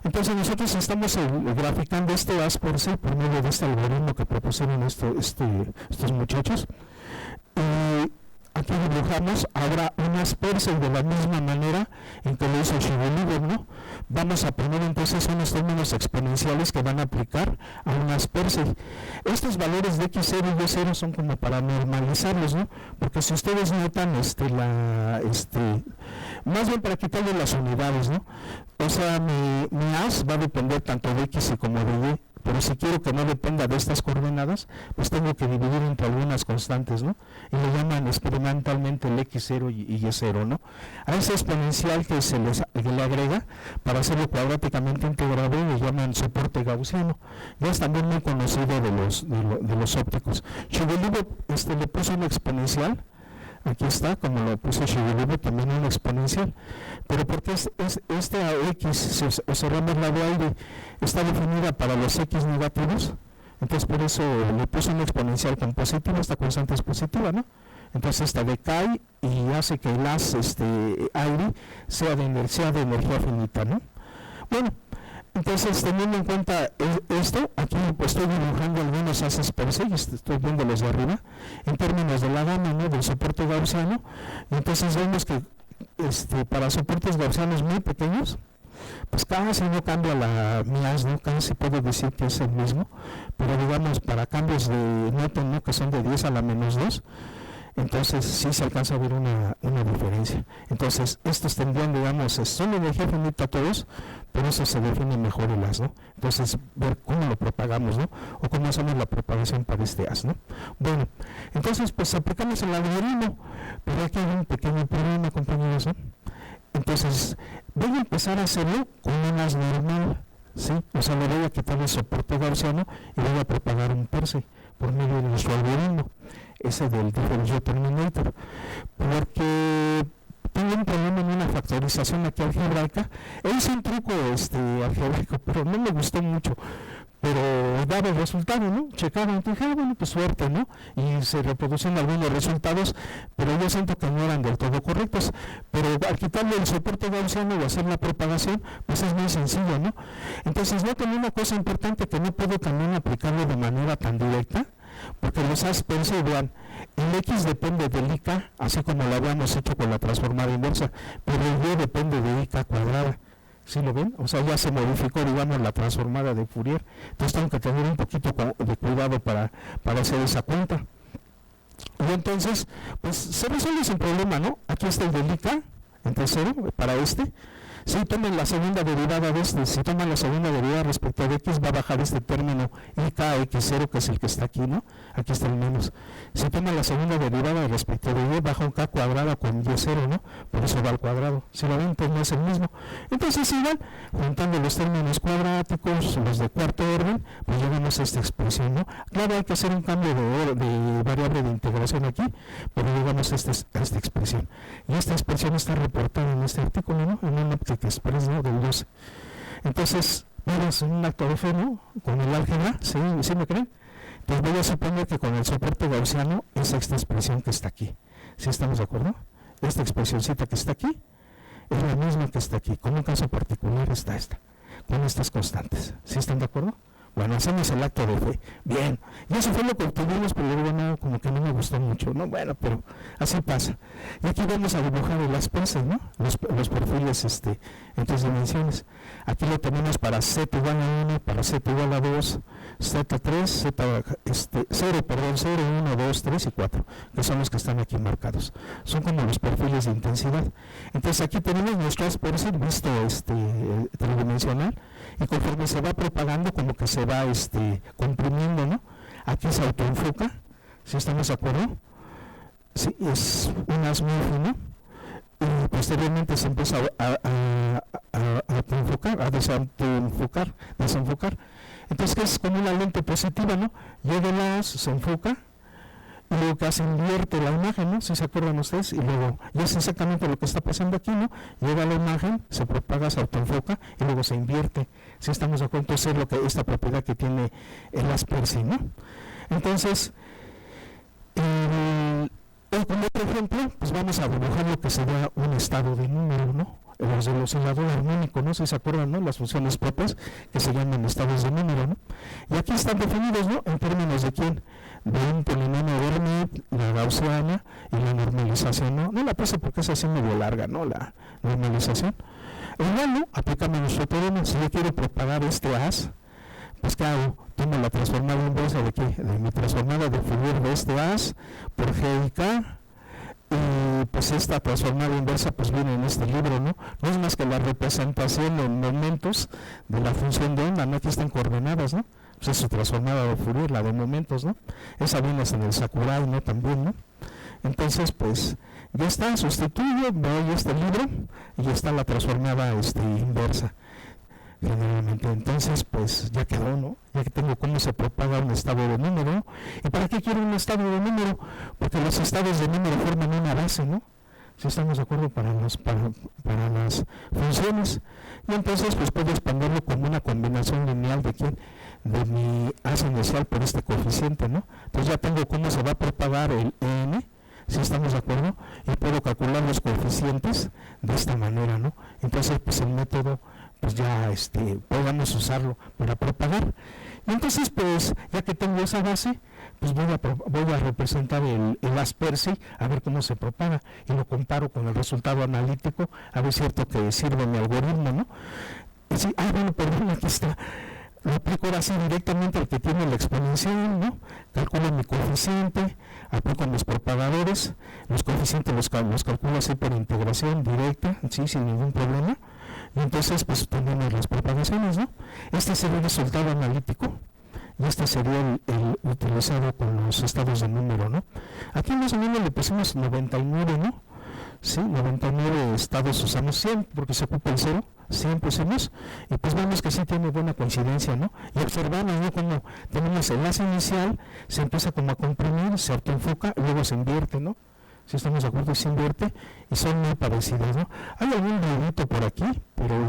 Entonces nosotros estamos graficando este as Persei por medio de este algoritmo que propusieron estos muchachos. Y aquí dibujamos ahora unas Persei de la misma manera en que lo hizo Shigulibov, ¿no? Vamos a poner entonces unos términos exponenciales que van a aplicar a unas Persei. Estos valores de x0 y y0 son como para normalizarlos, ¿no? Porque si ustedes notan, más bien para quitarle las unidades, ¿no? O sea, mi as va a depender tanto de x como de y. Pero si quiero que no dependa de estas coordenadas, pues tengo que dividir entre algunas constantes, ¿no? Y le llaman experimentalmente el x0 y y0, ¿no? A ese exponencial que se le agrega, para hacerlo cuadráticamente integrable, le llaman soporte gaussiano. Ya es también muy conocido de los ópticos. Shigulibov le puso un exponencial. Aquí está, como lo puso Shigulibov, también un exponencial. Pero porque esta X, observamos la de aire, está definida para los X negativos, entonces por eso le puso un exponencial con positivo, esta constante es positiva, ¿no? Entonces esta decae y hace que el as aire sea de energía finita, ¿no? Bueno, entonces teniendo en cuenta esto, aquí pues estoy dibujando algunos haces Persei, estoy viendo los de arriba, en términos de la gama, ¿no? Del soporte gaussiano, y entonces vemos que para soportes gaussianos muy pequeños, pues casi no cambia mi as, ¿no? Casi se puede decir que es el mismo, pero digamos para cambios de Newton, ¿no? Que son de 10 a la menos 2, entonces sí se alcanza a ver una diferencia. Entonces estos tendrían, digamos, son de energía finita todos, por eso se define mejor el as, ¿no? Entonces ver cómo lo propagamos, ¿no? O cómo hacemos la propagación para este as, ¿no? Bueno, entonces pues aplicamos el algoritmo, pero aquí hay un pequeño problema, compañeros, ¿no? Entonces voy a empezar a hacerlo con un as normal, ¿sí? O sea, le voy a quitar el soporte gaussiano y voy a propagar un Persei por medio de nuestro algoritmo, ese del differential terminator, porque tengo un problema en una factorización aquí algebraica. Hice un truco algebraico, pero no me gustó mucho. Pero daba el resultado, ¿no? Checaban, dije, bueno, pues suerte, ¿no? Y se reproducían algunos resultados, pero yo siento que no eran del todo correctos. Pero al quitarle el soporte gaussiano y hacer la propagación, pues es muy sencillo, ¿no? Entonces, no tengo una cosa importante que no puedo también aplicarlo de manera tan directa, porque los aspersores, vean, el X depende del IK, así como lo habíamos hecho con la transformada inversa, pero el Y depende de IK cuadrada. ¿Sí lo ven? O sea, ya se modificó, digamos, la transformada de Fourier. Entonces tengo que tener un poquito de cuidado para hacer esa cuenta. Y entonces, pues se resuelve sin problema, ¿no? Aquí está el del IK, entre 0, para este. Si toman la segunda derivada de si toman la segunda derivada respecto a X, va a bajar este término IKX0, que es el que está aquí, ¿no? Aquí está el menos. Si toman la segunda derivada respecto de Y, baja un K cuadrado con Y0, ¿no? Por eso va al cuadrado. Si lo ven, pues no es el mismo. Entonces, igual, juntando los términos cuadráticos, los de cuarto orden, pues llegamos a esta expresión, ¿no? Claro, hay que hacer un cambio de variable de integración aquí, pero llegamos a esta expresión. Y esta expresión está reportada en este artículo, ¿no? En un Optic Express, ¿no? Del 12. Entonces, vamos en un acto de fe, ¿no? Con el álgebra, ¿sí me creen? Pues voy a suponer que con el soporte gaussiano es esta expresión que está aquí. ¿Sí estamos de acuerdo? Esta expresioncita que está aquí es la misma que está aquí. Con un caso particular está esta, con estas constantes. ¿Sí están de acuerdo? Bueno, hacemos el acto de fe. Bien. Y eso fue lo que obtuvimos, pero luego no, como que no me gustó mucho. No, bueno, pero así pasa. Y aquí vamos a dibujar el asperse, ¿no? Los perfiles en 3 dimensiones. Aquí lo tenemos para z igual a 1, para z igual a 2, z3, z, 0, 1, 2, 3 y 4, que son los que están aquí marcados. Son como los perfiles de intensidad. Entonces aquí tenemos nuestro asperse visto tridimensional, y conforme se va propagando, como que se va comprimiendo, ¿no? Aquí se autoenfoca, ¿sí estamos de acuerdo? Sí, es un haz muy fino, y posteriormente se empieza a desenfocar. Entonces, que es como una lente positiva, ¿no? Llega el haz, se enfoca, y luego casi invierte la imagen, ¿no? Si se acuerdan ustedes, y luego, y es exactamente lo que está pasando aquí, ¿no? Llega la imagen, se propaga, se autoenfoca, y luego se invierte. Si estamos de acuerdo, entonces es esta propiedad que tiene el asperse, ¿no? Entonces, como otro ejemplo, pues vamos a dibujar lo que sería un estado de número, ¿no? Los del oscilador armónico, ¿no? Si se acuerdan, ¿no? Las funciones propias que se llaman estados de número, ¿no? Y aquí están definidos, ¿no? En términos de quién, de un polinomio de Hermite, la gaussiana y la normalización, ¿no? No la puse porque es así medio larga, ¿no? La normalización. Igual, ¿no? Aplicamos nuestro teorema. Si yo quiero propagar este haz, pues ¿qué hago? Tomo la transformada inversa de ¿qué? De mi transformada de Fourier de este haz por G y K. Y pues esta transformada inversa pues viene en este libro, ¿no? No es más que la representación en momentos de la función de onda, ¿no? Aquí están coordenadas, ¿no? Pues es su transformada de Fourier, la de momentos, ¿no? Esa viene en el Sakurai, ¿no? También, ¿no? Entonces, pues, ya está, sustituyo, voy a este libro y ya está la transformada inversa. Generalmente, entonces, pues, ya quedó, ¿no? Ya que tengo cómo se propaga un estado de número. ¿Y para qué quiero un estado de número? Porque los estados de número forman una base, ¿no? Si estamos de acuerdo para las funciones. Y entonces, pues, puedo expandirlo como una combinación lineal de quién, de mi haz inicial por este coeficiente, ¿no? Entonces ya tengo cómo se va a propagar el n, si estamos de acuerdo, y puedo calcular los coeficientes de esta manera, ¿no? Entonces, pues el método, pues ya podamos usarlo para propagar. Y entonces, pues, ya que tengo esa base, pues voy a representar el asperse, a ver cómo se propaga, y lo comparo con el resultado analítico, a ver cierto que sirve mi algoritmo, ¿no? Y sí, bueno, perdón, aquí está. Lo aplico ahora así directamente al que tiene la exponencial, ¿no? Calculo mi coeficiente, aplico mis propagadores, los coeficientes los calculo así por integración directa, ¿sí? Sin ningún problema. Y entonces, pues, tenemos las propagaciones, ¿no? Este sería el resultado analítico y este sería el utilizado con los estados de número, ¿no? Aquí más o menos le pusimos 99, ¿no? Sí, 99 estados usamos 100 porque se ocupa el 0, 100 pusimos, y pues vemos que sí tiene buena coincidencia, ¿no? Y observamos, ¿no? Como tenemos el haz inicial, se empieza como a comprimir, se autoenfoca, y luego se invierte, ¿no? si estamos de acuerdo, y se invierte, y son muy parecidas, ¿no? Hay algún dedito por aquí, pero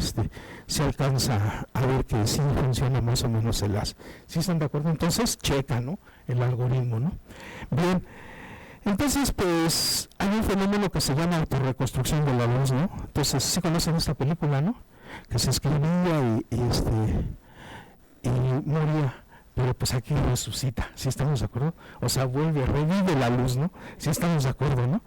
se alcanza a ver que sí funciona más o menos el haz. ¿Sí están de acuerdo? Entonces, checa, ¿no?, el algoritmo, ¿no? Bien, entonces, pues, hay un fenómeno que se llama autorreconstrucción de la luz, ¿no? Entonces, sí conocen esta película, ¿no?, que se escribía y moría, pero pues aquí resucita, ¿sí estamos de acuerdo? O sea, revive la luz, ¿no? ¿Sí estamos de acuerdo, no?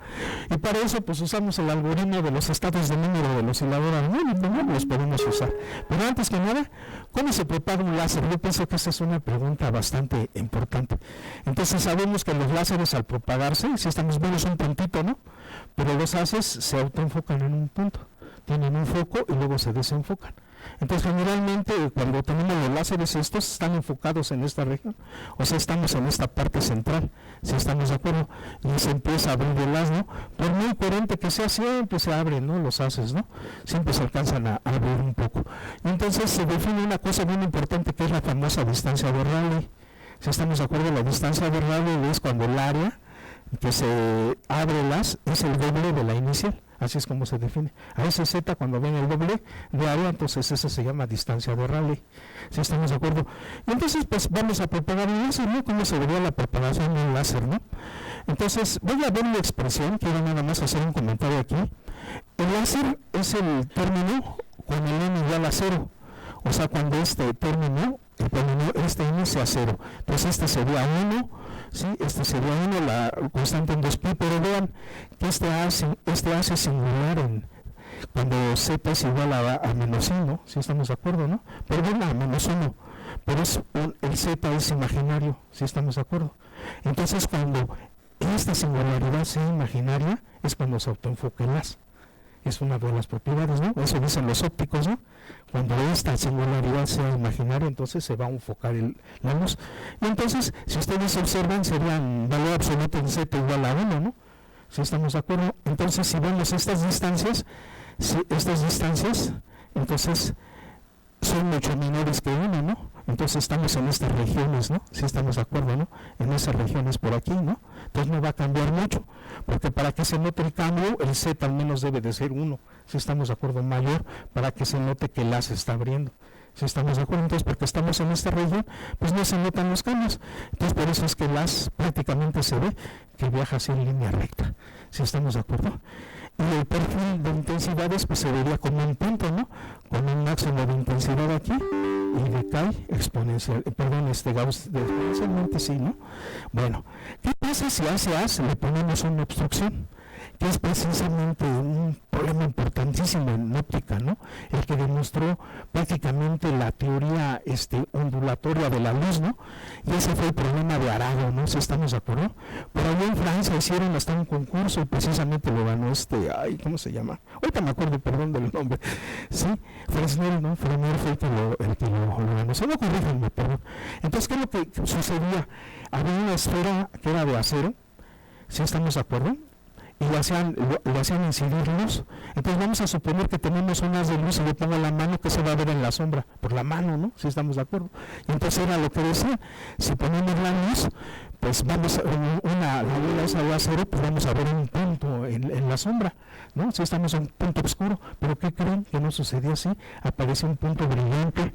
Y para eso pues usamos el algoritmo de los estados de número de la osciladora armónica, ¿no? Los podemos usar. Pero antes que nada, ¿cómo se propaga un láser? Yo pienso que esa es una pregunta bastante importante. Entonces sabemos que los láseres al propagarse, si estamos viendo es un puntito, ¿no? Pero los haces se autoenfocan en un punto, tienen un foco y luego se desenfocan. Entonces generalmente cuando tenemos los láseres estos están enfocados en esta región, o sea, estamos en esta parte central, si estamos de acuerdo, y se empieza a abrir el haz, ¿no? Por muy coherente que sea, siempre se abren, ¿no?, los haces, ¿no? Siempre se alcanzan a abrir un poco. Y entonces se define una cosa muy importante que es la famosa distancia de Rayleigh. Si estamos de acuerdo, la distancia de Rayleigh es cuando el área que se abre el haz es el doble de la inicial. Así es como se define. A ese Z, cuando ven el doble de área, entonces eso se llama distancia de Rayleigh. ¿Sí estamos de acuerdo? Y entonces, pues vamos a propagar un láser, ¿no? ¿Cómo se vería la propagación de un láser, no? Entonces, voy a ver una expresión, quiero nada más hacer un comentario aquí. El láser es el término con el n igual a 0. O sea, cuando este término inicia a 0. Entonces, sería 1. Sí, sería 1, la constante en 2pi, pero vean que este hace singular cuando z es igual a menos 1, si estamos de acuerdo, ¿no? Perdón, a menos 1, pero el z es imaginario, si estamos de acuerdo. Entonces, cuando esta singularidad sea imaginaria, es cuando se autoenfoca el haz. Es una de las propiedades, ¿no? Eso dicen los ópticos, ¿no? Cuando esta singularidad sea imaginaria, entonces se va a enfocar la luz. Y entonces, si ustedes observan, serían valor absoluto en z igual a 1, ¿no? Si estamos de acuerdo. Entonces, si vemos estas distancias, entonces son mucho menores que 1, ¿no? Entonces estamos en estas regiones, ¿no? Si estamos de acuerdo, ¿no? En esas regiones por aquí, ¿no? Entonces no va a cambiar mucho, porque para que se note el cambio, el z al menos debe de ser 1, si estamos de acuerdo, mayor, para que se note que el haz se está abriendo. Si estamos de acuerdo, entonces porque estamos en esta región, pues no se notan los cambios. Entonces por eso es que el haz prácticamente se ve que viaja así en línea recta, si estamos de acuerdo. Y el perfil de intensidades pues se vería como un punto, ¿no? Con un máximo de intensidad aquí y decae exponencialmente, sí, ¿no? Bueno, ¿qué pasa si a ese haz le ponemos una obstrucción? Que es precisamente un problema importantísimo en óptica, ¿no? El que demostró prácticamente la teoría ondulatoria de la luz, ¿no? Y ese fue el problema de Arago, ¿no? Si estamos de acuerdo. Pero allá en Francia hicieron hasta un concurso y precisamente lo ganó ¿cómo se llama? Ahorita me acuerdo, perdón, del nombre. Sí, Fresnel, ¿no? Fresnel fue el que lo ganó. Solo corríjanme, perdón. Entonces, ¿qué es lo que sucedía? Había una esfera que era de acero, ¿sí estamos de acuerdo? Y le hacían incidir luz. Entonces vamos a suponer que tenemos un haz de luz y le pongo la mano, que se va a ver en la sombra, por la mano, ¿no? Si estamos de acuerdo. Y entonces era lo que decía, si ponemos la luz, pues vamos a la bola esa de acero, pues vamos a ver un punto en la sombra, ¿no? Si estamos en un punto oscuro, pero ¿qué creen? Que no sucedía así, aparece un punto brillante.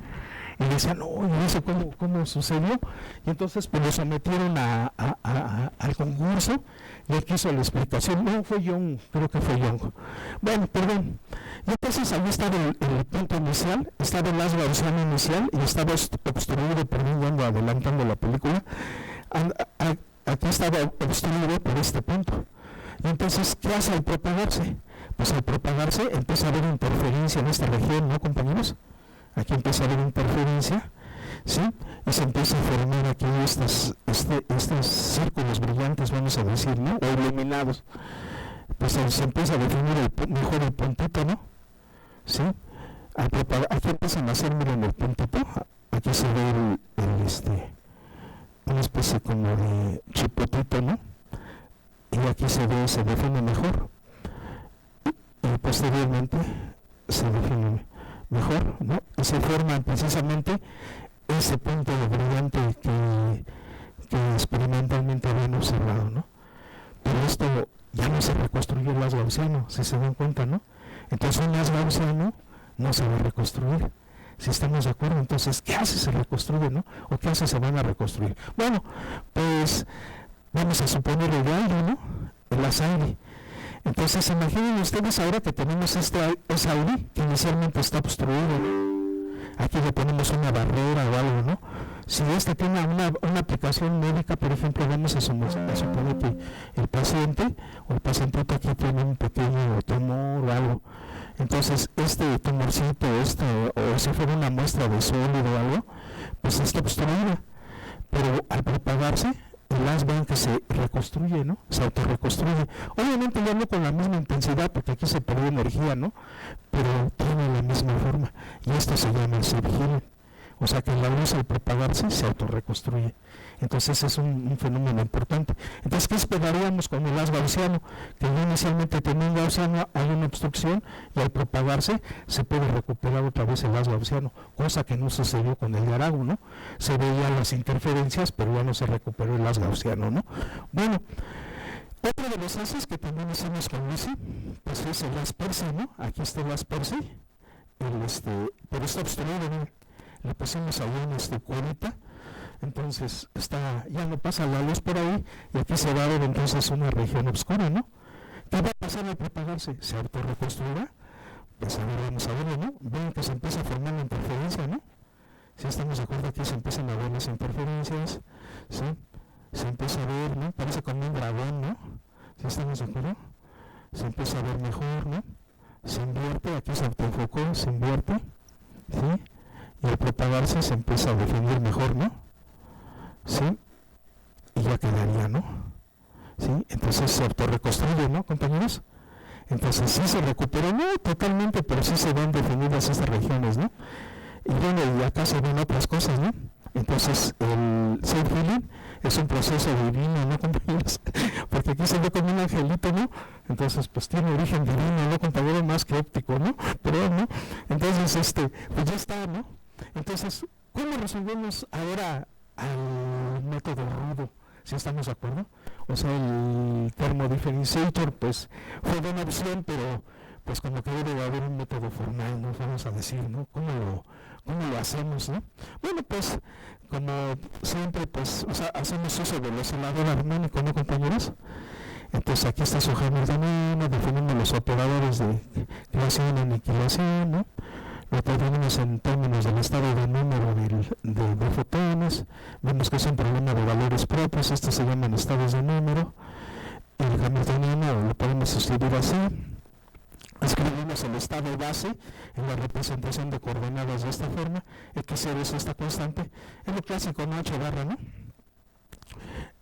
Y decían, no, y eso cómo sucedió. Y entonces pues lo sometieron al concurso, y aquí hizo la explicación. No, fue Young, creo que fue Young. Bueno, perdón. Y entonces ahí estaba el punto inicial, estaba el haz gaussiano inicial y estaba obstruido, perdón, ya ando adelantando la película. Aquí estaba obstruido por este punto. Y entonces, ¿qué hace al propagarse? Pues al propagarse empieza a haber interferencia en esta región, ¿no, compañeros? Aquí empieza a haber interferencia, ¿sí? Y se empieza a formar aquí estos círculos brillantes, vamos a decir, ¿no? O iluminados. Pues se empieza a definir mejor el puntito, ¿no? ¿Sí? Aquí empiezan a hacer, miren, el puntito. Aquí se ve una especie como de chipotito, ¿no? Y aquí se define mejor. Y posteriormente se define mejor, ¿no? Y se forma precisamente ese punto de brillante que experimentalmente habían observado, ¿no? Pero esto ya no se reconstruye el haz gaussiano, si se dan cuenta, ¿no? Entonces un haz gaussiano no se va a reconstruir, si estamos de acuerdo. Entonces, ¿qué hace? Se reconstruye, ¿no? ¿O qué hace? Se van a reconstruir. Bueno, pues vamos a suponer el aire, ¿no? El haz aire. Entonces, imaginen ustedes ahora que tenemos ese aire que inicialmente está obstruido, ¿no? Aquí le ponemos una barrera o algo, ¿no? Si este tiene una aplicación médica, por ejemplo, vamos a suponer que el paciente o el pacientito aquí tiene un pequeño tumor o algo. Entonces, este tumorcito, o si fuera una muestra de sólido o algo, pues está obstruida. Pero al propagarse, el haz ven que se reconstruye, ¿no? Se autorreconstruye. Obviamente ya no con la misma intensidad, porque aquí se perdió energía, ¿no? Pero tiene la misma forma. Y esto se llama el self-healing. O sea que la luz al propagarse se autorreconstruye. Entonces es un fenómeno importante. Entonces, ¿qué esperaríamos con el haz gaussiano? Que ya inicialmente tenía un gaussiano, hay una obstrucción y al propagarse se puede recuperar otra vez el haz gaussiano, cosa que no sucedió con el de Arago, ¿no? Se veían las interferencias, pero ya no se recuperó el haz gaussiano, ¿no? Bueno, otro de los haces que también hicimos con Lucy, pues es el haz Percy, ¿no? Aquí está el haz Percy, pero está obstruido, ¿no? Le pusimos ahí en cuerita. Entonces ya no pasa la luz por ahí y aquí se va a ver entonces una región oscura, ¿no? ¿Qué va a pasar al propagarse? ¿Se autorreconstruirá? Pues a ver, vamos a verlo, ¿no? Ven que se empieza a formar la interferencia, ¿no? Si estamos de acuerdo, aquí se empiezan a ver las interferencias, ¿sí? Se empieza a ver, ¿no? Parece como un dragón, ¿no? Si estamos de acuerdo, se empieza a ver mejor, ¿no? Se invierte, aquí se autoenfocó, se invierte, ¿sí? Y al propagarse se empieza a definir mejor, ¿no? ¿Sí? Y ya quedaría, ¿no? ¿Sí? Entonces se autorreconstruye, ¿no, compañeros? Entonces sí se recuperó, no totalmente, pero sí se ven definidas estas regiones, ¿no? Y bueno, y acá se ven otras cosas, ¿no? Entonces el self-healing es un proceso divino, ¿no, compañeros? Porque aquí se ve como un angelito, ¿no? Entonces, pues tiene origen divino, ¿no, compañero? Más que óptico, ¿no? Pero, ¿no? Entonces, pues ya está, ¿no? Entonces, ¿cómo resolvemos ahora al método rudo? Si estamos de acuerdo. O sea, el thermodifferentiator, pues, fue buena opción, pero pues como que debe de haber un método formal, ¿no? Vamos a decir, ¿no? ¿Cómo lo hacemos, no? Bueno, pues, como siempre, pues, o sea, hacemos uso del oscilador armónico, ¿no, compañeros? Entonces aquí está su Hamiltoniano, definimos los operadores de creación y aniquilación, ¿no? Lo definimos en términos del estado de número de fotones, vemos que es un problema de valores propios, estos se llaman estados de número, el Hamiltoniano lo podemos escribir así. Escribimos el estado base en la representación de coordenadas de esta forma, x0 es esta constante, es lo clásico, ¿no? H barra, ¿no?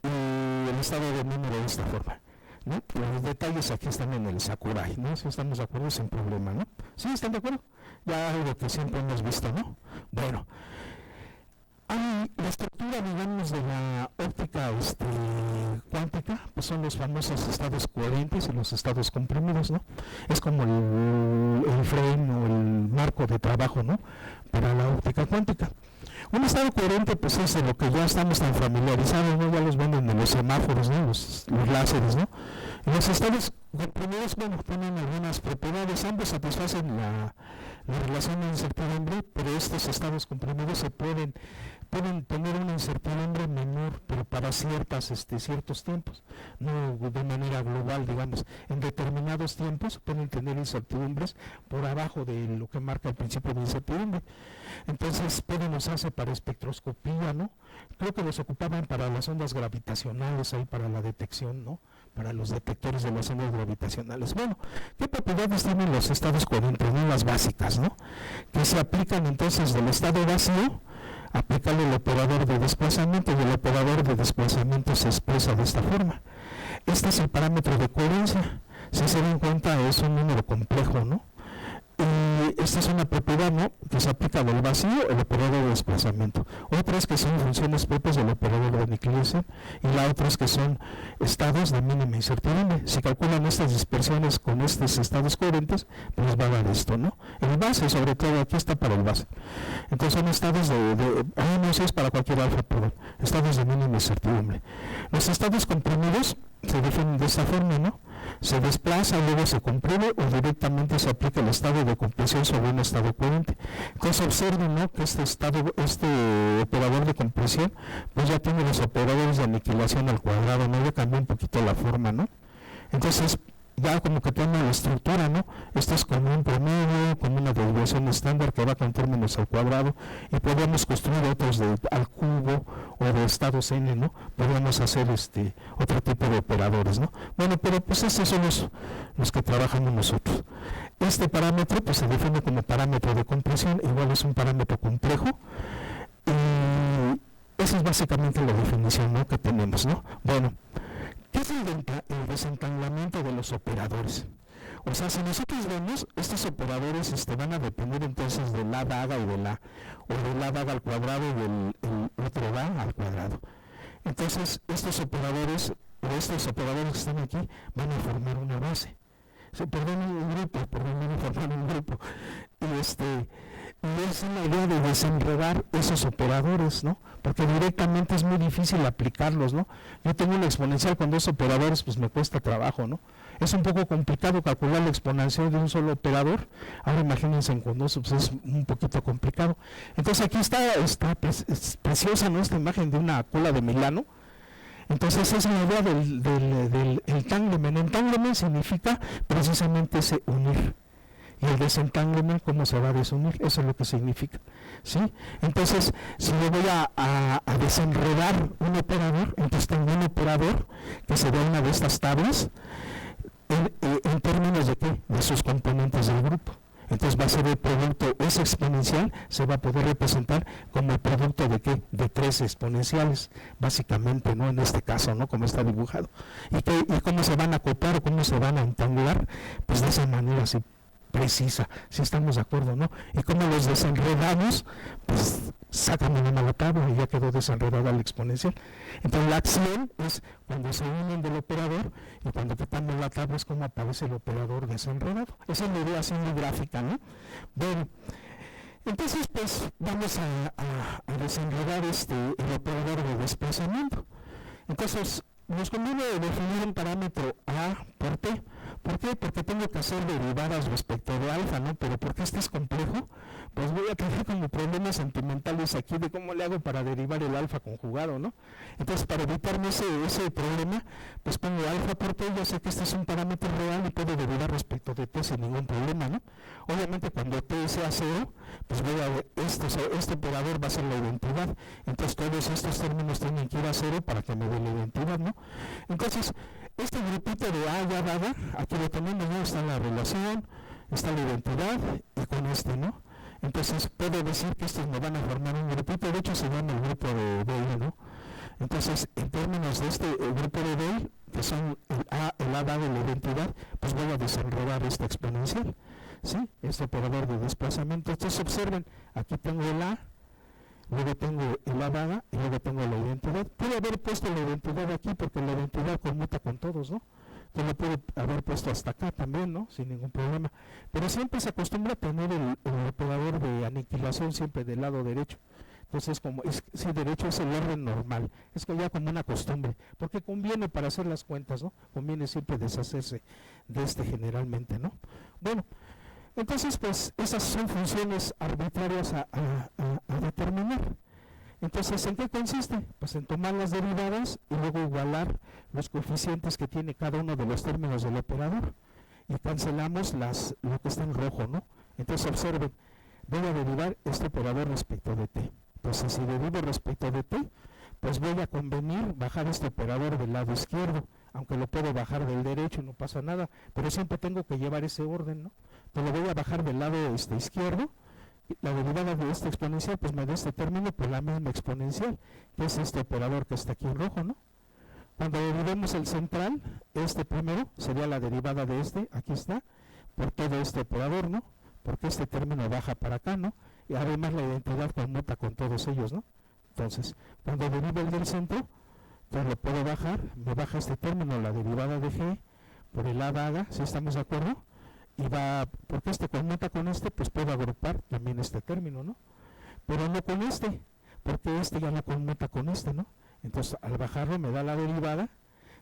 Y el estado de número de esta forma, ¿no? Los detalles aquí están en el Sakurai, ¿no? Si estamos de acuerdo, sin problema, ¿no? ¿Sí están de acuerdo? Ya algo que siempre hemos visto, ¿no? Bueno, hay la estructura, digamos, de la óptica cuántica, pues son los famosos estados coherentes y los estados comprimidos, ¿no? Es como el frame o el marco de trabajo, ¿no? Para la óptica cuántica. Un estado coherente, pues es de lo que ya estamos tan familiarizados, ¿no? Ya los venden en los semáforos, ¿no? Los láseres, ¿no? Y los estados comprimidos, bueno, tienen algunas propiedades, ambos satisfacen la relación de incertidumbre, pero estos estados comprimidos se pueden tener una incertidumbre menor, pero para ciertos tiempos, no de manera global, digamos. En determinados tiempos pueden tener incertidumbres por abajo de lo que marca el principio de incertidumbre. Entonces pueden usarse para espectroscopía, ¿no? Creo que los ocupaban para las ondas gravitacionales, ahí para la detección, ¿no? Para los detectores de las ondas gravitacionales. Bueno, ¿qué propiedades tienen los estados coherentes? ¿No? Las básicas, ¿no? Que se aplican entonces del estado vacío, aplicarle el operador de desplazamiento, y el operador de desplazamiento se expresa de esta forma. Este es el parámetro de coherencia. Si se dan cuenta, es un número complejo, ¿no? Y esta es una propiedad, ¿no? Que se aplica del vacío, el operador de desplazamiento. Otras que son funciones propias del operador de aniquilación, y la otra es que son estados de mínima incertidumbre. Si calculan estas dispersiones con estos estados coherentes, pues va a dar esto, ¿no? El base, sobre todo, aquí está para el base. Entonces son estados no sé, es para cualquier alfa, perdón, estados de mínima incertidumbre. Los estados comprimidos se definen de esta forma, ¿no? se desplaza, luego se comprime o directamente se aplica el estado de compresión sobre un estado coherente. Entonces observen, ¿no?, que este operador de compresión pues ya tiene los operadores de aniquilación al cuadrado, ¿no? Ya cambió un poquito la forma, ¿no? Entonces ya como que tiene la estructura, ¿no? Esto es como un promedio, como una derivación estándar que va con términos al cuadrado, y podemos construir otros al cubo o de estados n, ¿no? Podemos hacer otro tipo de operadores, ¿no? Bueno, pero pues estos son los que trabajamos nosotros. Este parámetro pues se define como parámetro de compresión, igual es un parámetro complejo, y esa es básicamente la definición, ¿no?, que tenemos, ¿no? Bueno, ¿qué es el desentanglamiento de los operadores? O sea, si nosotros vemos, estos operadores van a depender entonces de la daga y de la daga al cuadrado y del otro da al cuadrado. Entonces, estos operadores que están aquí van a formar una base. Van a formar un grupo. Y es una idea de desenredar esos operadores, ¿no? Porque directamente es muy difícil aplicarlos, ¿no? Yo tengo una exponencial con 2 operadores, pues me cuesta trabajo, ¿no? Es un poco complicado calcular la exponencial de un solo operador. Ahora imagínense con 2, pues es un poquito complicado. Entonces aquí es preciosa, ¿no?, esta imagen de una cola de Milano. Entonces es la idea del entanglement. Entanglement significa precisamente ese unir. Y el desentanglement, cómo se va a desunir, eso es lo que significa, ¿sí? Entonces, si yo voy a desenredar un operador, entonces tengo un operador que sería una de estas tablas en términos de ¿qué? De sus componentes del grupo. Entonces va a ser el producto, ese exponencial se va a poder representar como el producto de ¿qué? De 3 exponenciales, básicamente, ¿no? En este caso, ¿no?, como está dibujado. ¿Y cómo se van a acoplar o cómo se van a entangular? Pues de esa manera, así precisa, si estamos de acuerdo, ¿no? Y como los desenredamos, pues sacan una nueva tabla y ya quedó desenredada el exponencial. Entonces la acción es cuando se unen del operador, y cuando quitamos la tabla es como aparece el operador desenredado. Esa es la idea así muy gráfica, ¿no? Bueno, entonces pues vamos a desenredar el operador de desplazamiento. Entonces nos conviene definir un parámetro A por T. ¿Por qué? Porque tengo que hacer derivadas respecto de alfa, ¿no? Pero porque es complejo, pues voy a tener como problemas sentimentales aquí de cómo le hago para derivar el alfa conjugado, ¿no? Entonces, para evitarme ese problema, pues pongo alfa por T, yo sé que este es un parámetro real y puedo derivar respecto de T sin ningún problema, ¿no? Obviamente, cuando T sea 0, pues voy a ver, este operador va a ser la identidad. Entonces, todos estos términos tienen que ir a 0 para que me dé la identidad, ¿no? Entonces, este grupito de A ya dado, aquí lo tenemos, ¿no? Está la relación, está la identidad y con ¿no? Entonces puedo decir que estos me van a formar un grupito, de hecho se llama el grupo de Bell, ¿no? Entonces, en términos de el grupo de Bell, que son el A dado la identidad, pues voy a desenredar esta exponencial, ¿sí? Este operador de desplazamiento. Entonces observen, aquí tengo el A, luego tengo el A dada y luego tengo la identidad. Pude haber puesto la identidad aquí porque la identidad conmuta con todos, ¿no? Entonces lo puedo haber puesto hasta acá también, ¿no? Sin ningún problema. Pero siempre se acostumbra a tener el operador de aniquilación siempre del lado derecho. Entonces, derecho es el orden normal. Es que ya como una costumbre. Porque conviene para hacer las cuentas, ¿no? Conviene siempre deshacerse de generalmente, ¿no? Bueno. Entonces, pues, esas son funciones arbitrarias a determinar. Entonces, ¿en qué consiste? Pues en tomar las derivadas y luego igualar los coeficientes que tiene cada uno de los términos del operador. Y cancelamos lo que está en rojo, ¿no? Entonces, observen, voy a derivar este operador respecto de t. Entonces, si derivo respecto de t, pues voy a convenir bajar este operador del lado izquierdo, aunque lo puedo bajar del derecho, no pasa nada, pero siempre tengo que llevar ese orden, ¿no? Entonces lo voy a bajar del lado izquierdo, la derivada de este exponencial, pues me da este término por la misma exponencial, que es este operador que está aquí en rojo, ¿no? Cuando derivemos el central, este primero sería la derivada de aquí está, por todo este operador, ¿no? Porque este término baja para acá, ¿no? Y además la identidad conmuta con todos ellos, ¿no? Entonces, cuando derivo el del centro, entonces lo puedo bajar, me baja este término, la derivada de g, por el a dada, si estamos de acuerdo, y va, porque conmuta con pues puedo agrupar también este término, ¿no? Pero no con porque ya no conmuta con ¿no? Entonces, al bajarlo me da la derivada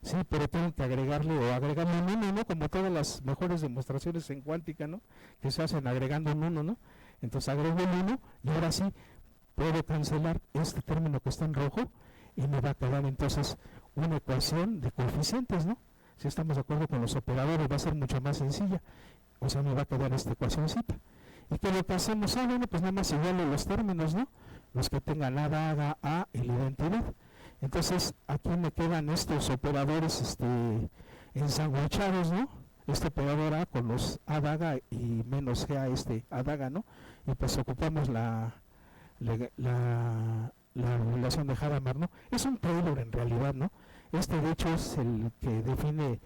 Sí, pero tengo que agregarle o agregarle un 1, ¿no? Como todas las mejores demostraciones en cuántica, ¿no? Que se hacen agregando un 1, ¿no? Entonces agrego el 1 y ahora sí puedo cancelar este término que está en rojo y me va a quedar entonces una ecuación de coeficientes, ¿no? Si estamos de acuerdo con los operadores va a ser mucho más sencilla, o sea, me va a quedar esta ecuacióncita. ¿Y qué es lo que hacemos? Bueno, pues nada más igualo los términos, ¿no? Los que tengan A, daga, A y la identidad. Entonces, aquí me quedan estos operadores ensanguichados, ¿no? Este operador A con los A daga y menos G A daga, ¿no? Y pues ocupamos la relación de Hadamard, ¿no? Es un Taylor en realidad, ¿no? Este de hecho es el que define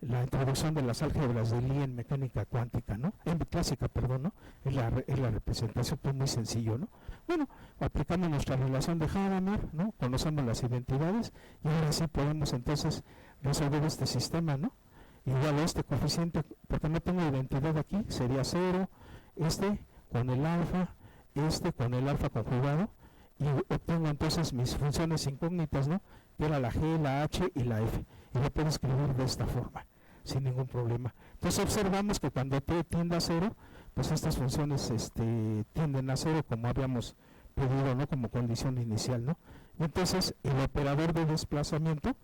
la introducción de las álgebras de Lie en mecánica cuántica, ¿no? En clásica, perdón, ¿no? Es la representación, pues muy sencillo, ¿no? Bueno, aplicando nuestra relación de Hadamard, ¿no? Conocemos las identidades y ahora sí podemos entonces resolver este sistema, ¿no? Igual este coeficiente, porque no tengo identidad aquí, sería 0, este con el alfa, este con el alfa conjugado, y obtengo entonces mis funciones incógnitas, ¿no? Que era la G, la H y la F, y lo puedo escribir de esta forma, sin ningún problema. Entonces observamos que cuando t tiende a 0, pues estas funciones tienden a 0 como habíamos pedido, ¿no? Como condición inicial, ¿no? Y entonces el operador de desplazamiento,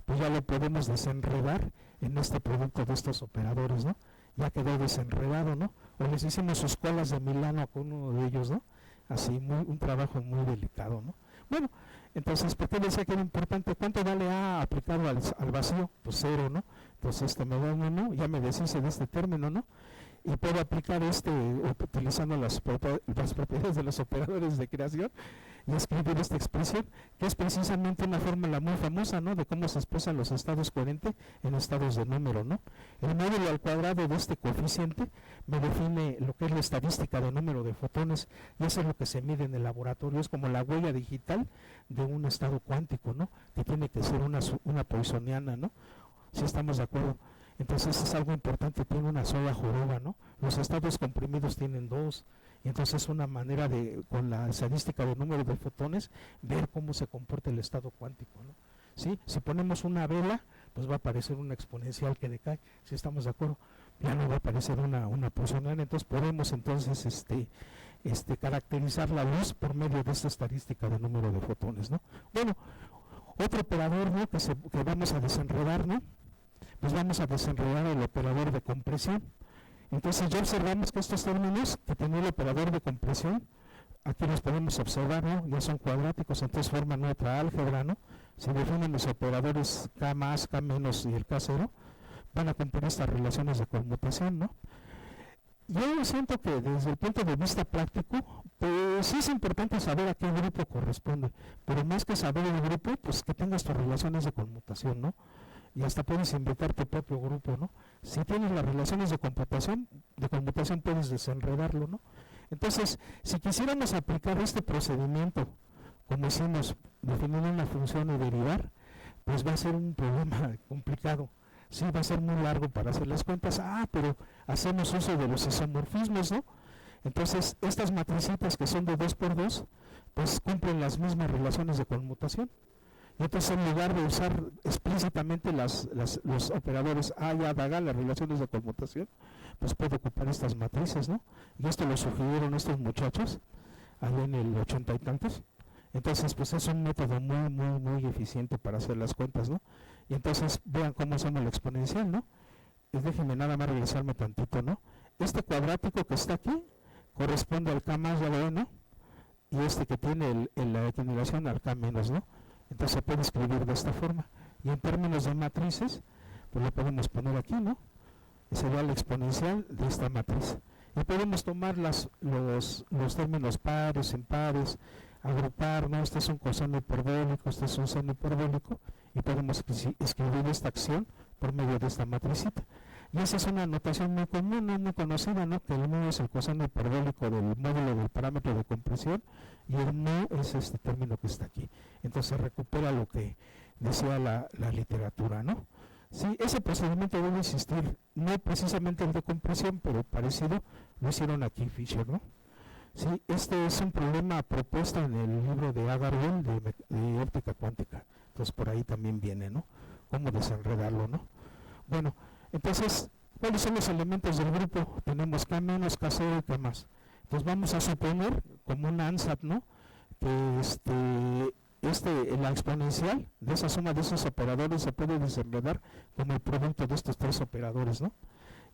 pues ya lo podemos desenredar en este producto de estos operadores, ¿no? Ya quedó desenredado, ¿no? O les hicimos sus colas de Milano con uno de ellos, ¿no? Así, un trabajo muy delicado, ¿no? Bueno, entonces, ¿por qué decía que era importante? ¿Cuánto vale A aplicado al vacío? Pues 0, ¿no? Entonces me da un 1, ya me deshice de este término, ¿no? Y puedo aplicar utilizando las propiedades de los operadores de creación y escribir esta expresión, que es precisamente una fórmula muy famosa, ¿no? De cómo se expresan los estados coherentes en estados de número, ¿no? El módulo al cuadrado de este coeficiente me define lo que es la estadística de número de fotones, y eso es lo que se mide en el laboratorio, es como la huella digital de un estado cuántico, ¿no? Que tiene que ser una poissoniana, ¿no? Si estamos de acuerdo. Entonces es algo importante, tiene una sola joroba, ¿no? Los estados comprimidos tienen 2, y entonces es una manera de, con la estadística de número de fotones, ver cómo se comporta el estado cuántico, ¿no? ¿Sí? Si ponemos una vela, pues va a aparecer una exponencial que decae, si estamos de acuerdo, ya no va a aparecer una poissoniana. Entonces podemos entonces caracterizar la luz por medio de esta estadística de número de fotones, ¿no? Bueno, otro operador, ¿no? que vamos a desenredar, ¿no? Pues vamos a desenredar el operador de compresión. Entonces ya observamos que estos términos que tiene el operador de compresión, aquí los podemos observar, ¿no? Ya son cuadráticos, entonces forman otra álgebra, ¿no? Si definen los operadores K más, K menos y el K0, van a cumplir estas relaciones de conmutación, ¿no? Yo siento que desde el punto de vista práctico, pues sí es importante saber a qué grupo corresponde, pero más que saber el grupo, pues que tengas tus relaciones de conmutación, ¿no? Y hasta puedes inventar tu propio grupo, ¿no? Si tienes las relaciones de conmutación puedes desenredarlo, ¿no? Entonces, si quisiéramos aplicar este procedimiento, como hicimos, definiendo una función y derivar, pues va a ser un problema complicado. Sí, va a ser muy largo para hacer las cuentas. Pero hacemos uso de los isomorfismos, ¿no? Entonces, estas matricitas que son de 2 por 2, pues cumplen las mismas relaciones de conmutación. Y entonces, en lugar de usar explícitamente los operadores A y A, daga, las relaciones de conmutación, pues puedo ocupar estas matrices, ¿no? Y esto lo sugirieron estos muchachos, allá en el 80 y tantos. Entonces, pues es un método muy, muy, muy eficiente para hacer las cuentas, ¿no? Y entonces, vean cómo hacemos la exponencial, ¿no? Y déjenme nada más regresarme tantito, ¿no? Este cuadrático que está aquí corresponde al K más, ya lo ven, ¿no? Y este que tiene la equilibración al K menos, ¿no? Entonces se puede escribir de esta forma. Y en términos de matrices, pues lo podemos poner aquí, ¿no? Y sería la exponencial de esta matriz. Y podemos tomar los términos pares, impares, agrupar, ¿no? Este es un coseno hiperbólico, este es un seno hiperbólico, y podemos escribir esta acción por medio de esta matricita. Y esa es una notación muy común, muy conocida, ¿no? Que el mu es el coseno hiperbólico del módulo del parámetro de compresión, y el mu es este término que está aquí. Entonces recupera lo que decía la literatura, ¿no? Sí, ese procedimiento debe existir, no precisamente el de compresión, pero parecido, lo hicieron aquí Fisher, ¿no? Sí, este es un problema propuesto en el libro de Agarwal de óptica cuántica, entonces por ahí también viene, ¿no? cómo desenredarlo, ¿no? Bueno, entonces, ¿cuáles son los elementos del grupo? Tenemos K menos, K0 y K más. Entonces vamos a suponer, como un ANSAT, ¿no?, que la exponencial de esa suma de esos operadores se puede desenredar como el producto de estos tres operadores, ¿no?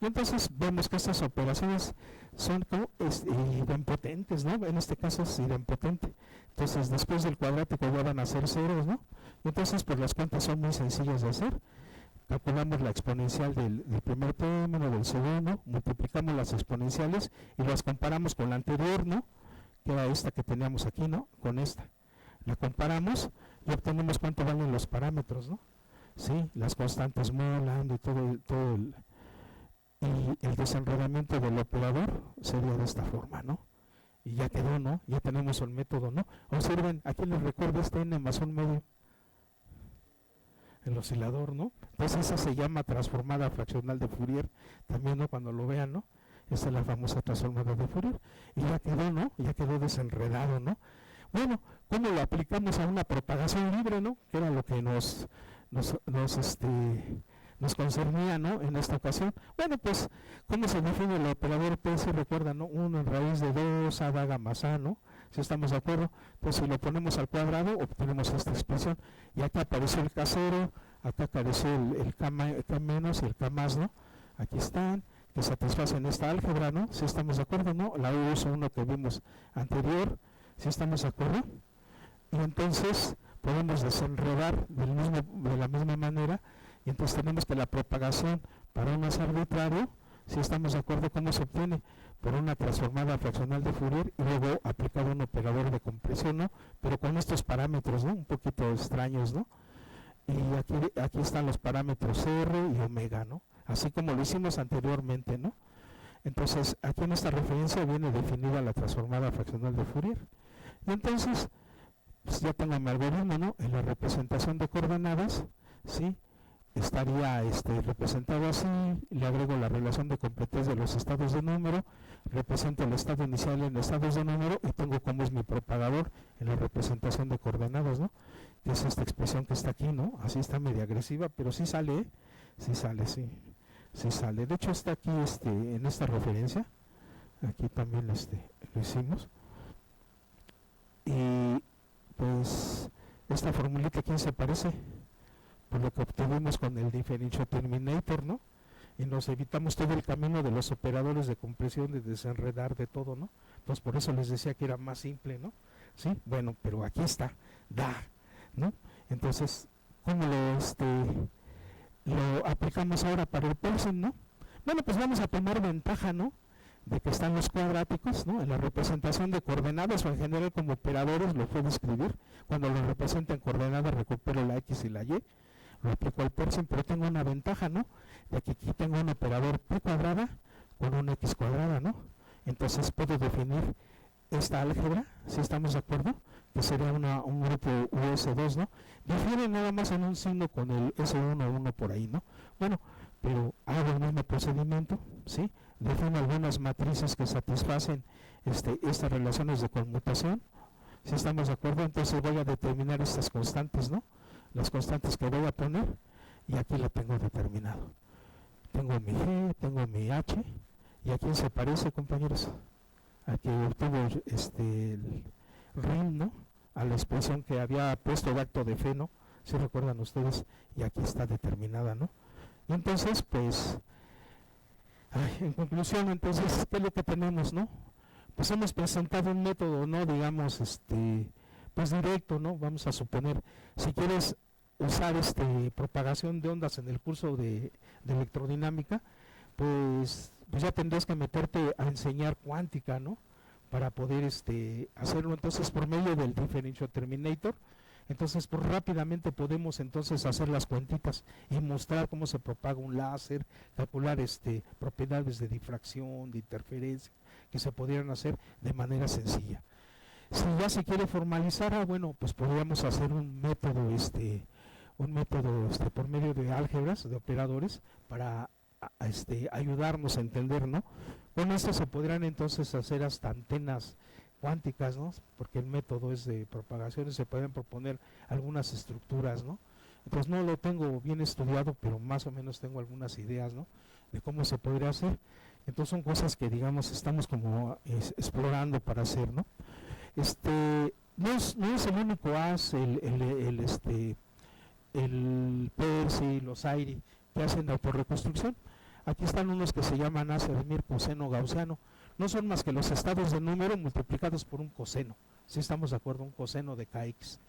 Y entonces vemos que estas operaciones son como idempotentes, ¿no? En este caso es idempotente. Entonces después del cuadrático ya van a ser ceros, ¿no? Y entonces pues las cuentas son muy sencillas de hacer. Calculamos la exponencial del primer término, del segundo, multiplicamos las exponenciales y las comparamos con la anterior, ¿no?, que era esta que teníamos aquí, ¿no?, con esta. La comparamos y obtenemos cuánto valen los parámetros, ¿no? Sí, las constantes molan y y el desenredamiento del operador sería de esta forma, ¿no? Y ya quedó, ¿no? Ya tenemos el método, ¿no? Observen, aquí les recuerdo este n más 1/2. El oscilador, ¿no? Entonces esa se llama transformada fraccional de Fourier, también, ¿no?, cuando lo vean, ¿no? Esa es la famosa transformada de Fourier. Y ya quedó, ¿no? Ya quedó desenredado, ¿no? Bueno, ¿cómo lo aplicamos a una propagación libre, ¿no?, que era lo que nos concernía, ¿no?, en esta ocasión? Bueno, pues, ¿cómo se define el operador P? Si recuerdan, ¿no? 1 en raíz de 2, A da gamma A, ¿no? Si estamos de acuerdo, pues si lo ponemos al cuadrado, obtenemos esta expresión. Y acá apareció el K0, acá apareció el K menos y el K más, ¿no? Aquí están, que satisfacen esta álgebra, ¿no? Si estamos de acuerdo, ¿no? La U es uno que vimos anterior, si estamos de acuerdo. Y entonces podemos desenredar de la misma manera, y entonces tenemos que la propagación para un haz arbitrario, si estamos de acuerdo, ¿cómo se obtiene? Por una transformada fraccional de Fourier y luego aplicado un operador de compresión, ¿no?, pero con estos parámetros, ¿no?, un poquito extraños, ¿no? Y aquí están los parámetros R y omega, ¿no?, así como lo hicimos anteriormente, ¿no? Entonces, aquí en esta referencia viene definida la transformada fraccional de Fourier. Y entonces, pues ya tengo mi algoritmo, ¿no? En la representación de coordenadas, ¿sí?, estaría representado así, le agrego la relación de completez de los estados de número, represento el estado inicial en estados de número y tengo como es mi propagador en la representación de coordenadas, ¿no?, que es esta expresión que está aquí, ¿no? Así está media agresiva, pero sí sale, ¿eh? Sí sale. De hecho está aquí en esta referencia, aquí también lo hicimos. Y pues esta formulita, ¿a quién se parece? Por lo que obtuvimos con el differential terminator, ¿no? Y nos evitamos todo el camino de los operadores de compresión, de desenredar, de todo, ¿no? Pues por eso les decía que era más simple, ¿no? Sí, bueno, pero aquí está, ¿no? Entonces, ¿cómo lo aplicamos ahora para el Pearson, ¿no? Bueno, pues vamos a tomar ventaja, ¿no?, de que están los cuadráticos, ¿no?, en la representación de coordenadas, o en general como operadores lo puedo escribir. Cuando lo represento en coordenadas recupero la X y la Y, lo aplico al Pearson, pero tengo una ventaja, ¿no?, de que aquí tengo un operador P cuadrada con un X cuadrada, ¿no? Entonces puedo definir esta álgebra, si estamos de acuerdo, que sería un grupo US2, ¿no? Difiere nada más en un signo con el S1 por ahí, ¿no? Bueno, pero hago el mismo procedimiento, ¿sí? Defino algunas matrices que satisfacen estas relaciones de conmutación, si estamos de acuerdo. Entonces voy a determinar estas constantes, ¿no?, las constantes que voy a poner, y aquí la tengo determinado. Tengo mi G, tengo mi H, y a quién se parece, compañeros, a que obtuvo el RIM, ¿no?, a la expresión que había puesto de acto de fe, ¿no? Si recuerdan ustedes, y aquí está determinada, ¿no? Y entonces, pues, en conclusión, entonces, ¿qué es lo que tenemos, no? Pues hemos presentado un método, ¿no?, digamos, pues directo, ¿no? Vamos a suponer, si quieres usar propagación de ondas en el curso de electrodinámica, pues ya tendrás que meterte a enseñar cuántica, ¿no?, para poder hacerlo. Entonces, por medio del differential terminator, entonces pues rápidamente podemos entonces hacer las cuentitas y mostrar cómo se propaga un láser, calcular propiedades de difracción, de interferencia, que se pudieran hacer de manera sencilla. Si ya se quiere formalizar, bueno, pues podríamos hacer un método por medio de álgebras, de operadores, para ayudarnos a entender, ¿no? Con esto se podrán entonces hacer hasta antenas cuánticas, ¿no?, porque el método es de propagación y se pueden proponer algunas estructuras, ¿no?, Pues no lo tengo bien estudiado, pero más o menos tengo algunas ideas, ¿no? De cómo se podría hacer. Entonces son cosas que, digamos, estamos como explorando para hacer, ¿no? No es el único haz, el PERSI, los AIRI, que hacen autorreconstrucción. Aquí están unos que se llaman Acermir, coseno, gaussiano. No son más que los estados de número multiplicados por un coseno. Si estamos de acuerdo, un coseno de KX.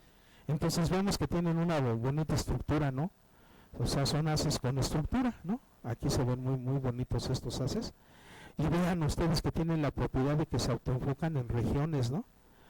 Entonces vemos que tienen una bonita estructura, ¿no? O sea, son haces con estructura, ¿no? Aquí se ven muy, muy bonitos estos haces. Y vean ustedes que tienen la propiedad de que se autoenfocan en regiones, ¿no?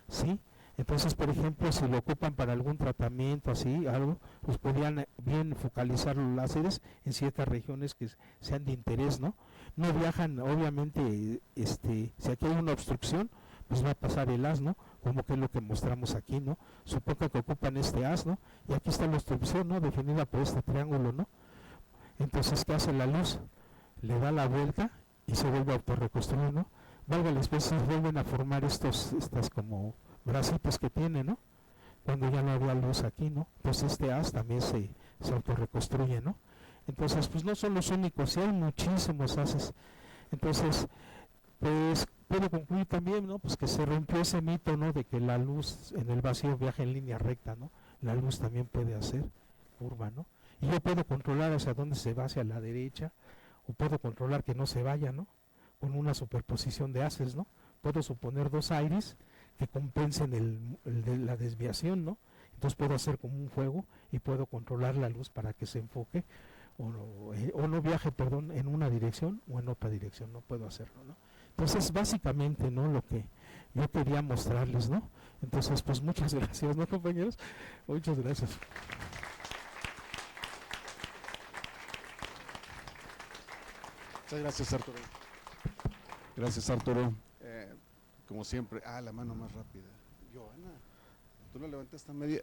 Sí. Entonces, por ejemplo, si lo ocupan para algún tratamiento, así, algo, pues podrían bien focalizar los láseres en ciertas regiones que sean de interés, ¿no? No viajan, obviamente, si aquí hay una obstrucción, pues va a pasar el haz, ¿no? Como que es lo que mostramos aquí, ¿no? Supongo que ocupan este haz, ¿no? Y aquí está la obstrucción, ¿no? Definida por este triángulo, ¿no? Entonces, ¿qué hace la luz? Le da la vuelta y se vuelve a autorreconstruir, ¿no? Valga la especie, vuelven a formar estas como bracitos que tiene, ¿no? Cuando ya no había luz aquí, ¿no? Pues este haz también se autorreconstruye, ¿no? Entonces, pues no son los únicos, sí hay muchísimos haces. Entonces, pues puedo concluir también, ¿no? Pues que se rompió ese mito, ¿no? De que la luz en el vacío viaja en línea recta, ¿no? La luz también puede hacer curva, ¿no? Y yo puedo controlar hacia dónde se va, hacia la derecha, o puedo controlar que no se vaya, ¿no? Con una superposición de haces, ¿no? Puedo suponer dos aires que compensen la desviación, ¿no? Entonces puedo hacer como un fuego y puedo controlar la luz para que se enfoque o no viaje, perdón, en una dirección o en otra dirección, no puedo hacerlo, ¿no? Entonces básicamente, ¿no? Lo que yo quería mostrarles, ¿no? Entonces, pues muchas gracias, ¿no, compañeros? Muchas gracias. Muchas gracias, Arturo. Gracias, Arturo. Como siempre, la mano más rápida. Joana, tú lo levantaste a media.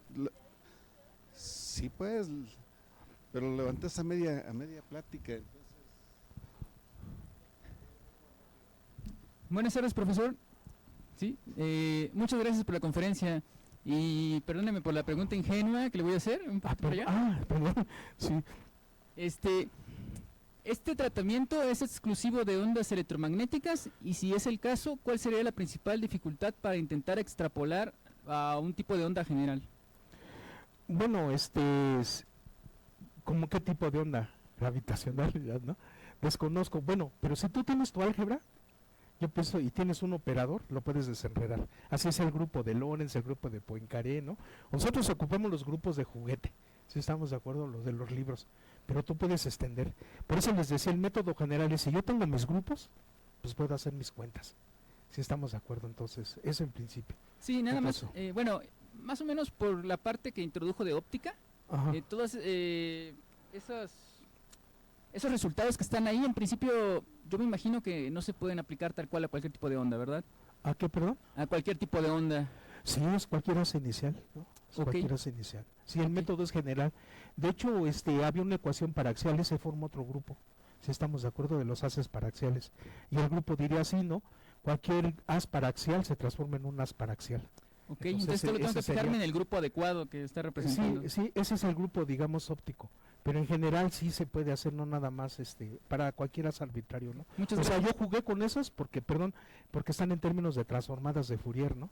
Sí, pues, pero lo levantaste a media plática. Entonces. Buenas tardes, profesor. Sí, muchas gracias por la conferencia y perdóneme por la pregunta ingenua que le voy a hacer. Un poquito para allá. Perdón. Sí. ¿Este tratamiento es exclusivo de ondas electromagnéticas? Y si es el caso, ¿cuál sería la principal dificultad para intentar extrapolar a un tipo de onda general? Bueno, es ¿cómo qué tipo de onda? Gravitacional, ¿no? Desconozco. Bueno, pero si tú tienes tu álgebra, yo pienso, y tienes un operador, lo puedes desenredar. Así es el grupo de Lorentz, el grupo de Poincaré, ¿no? Nosotros ocupamos los grupos de juguete, si estamos de acuerdo, los de los libros, pero tú puedes extender. Por eso les decía, el método general es, si yo tengo mis grupos, pues puedo hacer mis cuentas. Si estamos de acuerdo, entonces, eso en principio. Sí, nada más, bueno, más o menos por la parte que introdujo de óptica, todas esos resultados que están ahí, en principio, yo me imagino que no se pueden aplicar tal cual a cualquier tipo de onda, ¿verdad? ¿A qué, perdón? A cualquier tipo de onda. Sí, es cualquier hace inicial, ¿no? Cualquier hace inicial. Sí, el método es general. De hecho, había una ecuación paraxial, se forma otro grupo, si estamos de acuerdo, de los haces paraxiales. Y el grupo diría así, ¿no? Cualquier haz paraxial se transforma en un haz paraxial. Ok, entonces solo tengo que fijarme en el grupo adecuado que está representando. Sí, ese es el grupo, digamos, óptico. Pero en general sí se puede hacer, no nada más para cualquier haz arbitrario, ¿no? O sea, yo jugué con esos porque están en términos de transformadas de Fourier, ¿no?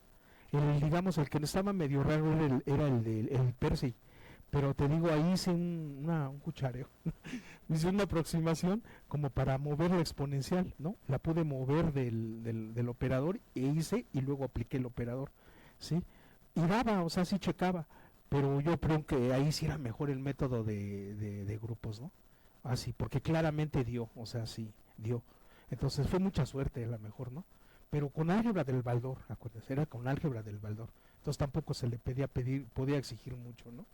Digamos, el que estaba medio raro era el Percy, pero te digo, ahí hice un cuchareo, hice una aproximación como para mover la exponencial, ¿no? La pude mover del operador y luego apliqué el operador, ¿sí? Y daba, o sea, sí checaba, pero yo creo que ahí sí era mejor el método de grupos, ¿no? Así, porque claramente dio, o sea, sí, dio. Entonces fue mucha suerte a lo mejor, ¿no? Pero con álgebra del Baldor, acuérdense, era con álgebra del Baldor. Entonces tampoco se le podía exigir mucho, ¿no?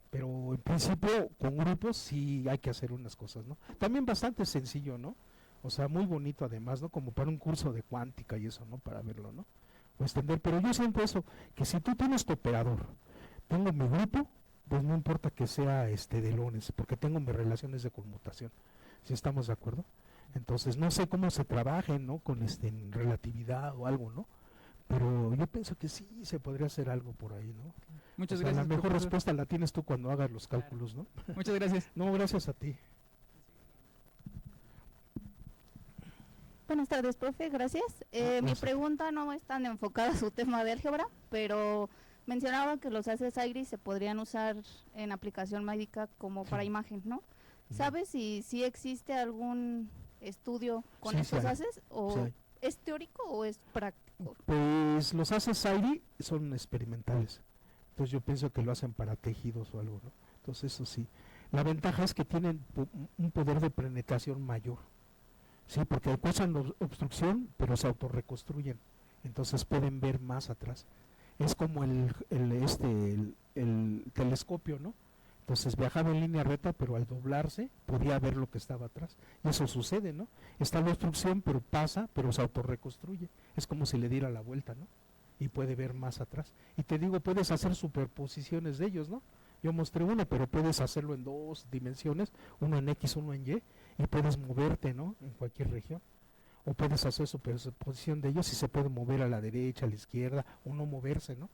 Pero en principio con grupos sí hay que hacer unas cosas, ¿no? También bastante sencillo, ¿no? O sea, muy bonito además, ¿no? Como para un curso de cuántica y eso, ¿no? Para verlo, ¿no? O extender, pero yo siento eso, que si tú tienes tu operador, tengo mi grupo, pues no importa que sea de Lorentz, porque tengo mis relaciones de conmutación, si estamos de acuerdo. Entonces no sé cómo se trabaje, ¿no? Con relatividad o algo, ¿no? pero yo pienso que sí se podría hacer algo por ahí, ¿no? Muchas O sea, gracias. la mejor profesor. respuesta la tienes tú cuando hagas los cálculos, ¿no? Muchas gracias. No, gracias a ti. Buenas tardes, profe, gracias. Mi gracias. pregunta no es tan enfocada a su tema de álgebra, pero mencionaba que los haces iris se podrían usar en aplicación médica como para imagen, ¿no? ¿Sabes si existe algún estudio con Sí, estos sí hay. haces o Sí hay. es teórico o es práctico? Pues los haces AIRI son experimentales. Entonces yo pienso que lo hacen para tejidos o algo, ¿no? Entonces eso sí. La ventaja es que tienen un poder de penetración mayor. Sí, porque causan obstrucción, pero se autorreconstruyen. Entonces pueden ver más atrás. Es como el telescopio, ¿no? Entonces viajaba en línea recta, pero al doblarse podía ver lo que estaba atrás. Y eso sucede, ¿no? Está la obstrucción, pero pasa, pero se autorreconstruye. Es como si le diera la vuelta, ¿no? Y puede ver más atrás. Y te digo, puedes hacer superposiciones de ellos, ¿no? Yo mostré uno, pero puedes hacerlo en dos dimensiones, uno en X, uno en Y, y puedes moverte, ¿no? En cualquier región. O puedes hacer superposición de ellos y se puede mover a la derecha, a la izquierda, o no moverse, ¿no?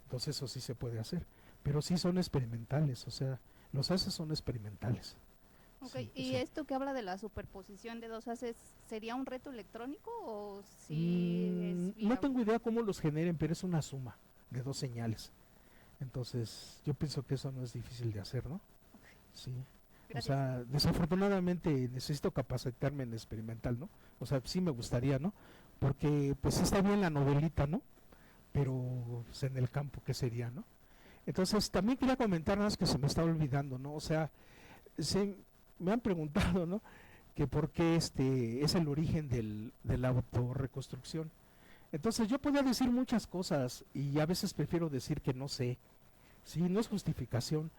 Entonces eso sí se puede hacer. Pero sí son experimentales, o sea, los haces son experimentales. Ok, Sí, ¿y sí. esto que habla de la superposición de dos haces sería un reto electrónico o si es No viable? tengo idea cómo los generen, pero es una suma de dos señales. Entonces, yo pienso que eso no es difícil de hacer, ¿no? Sí. Gracias. O sea, desafortunadamente necesito capacitarme en experimental, ¿no? O sea, sí me gustaría, ¿no? Porque pues está bien la novelita, ¿no? Pero pues, en el campo, ¿qué sería, no? Entonces, también quería comentar nada más que se me está olvidando, ¿no? O sea, me han preguntado, ¿no? Que por qué es el origen de la autorreconstrucción. Entonces, yo podría decir muchas cosas y a veces prefiero decir que no sé. Sí, no es justificación,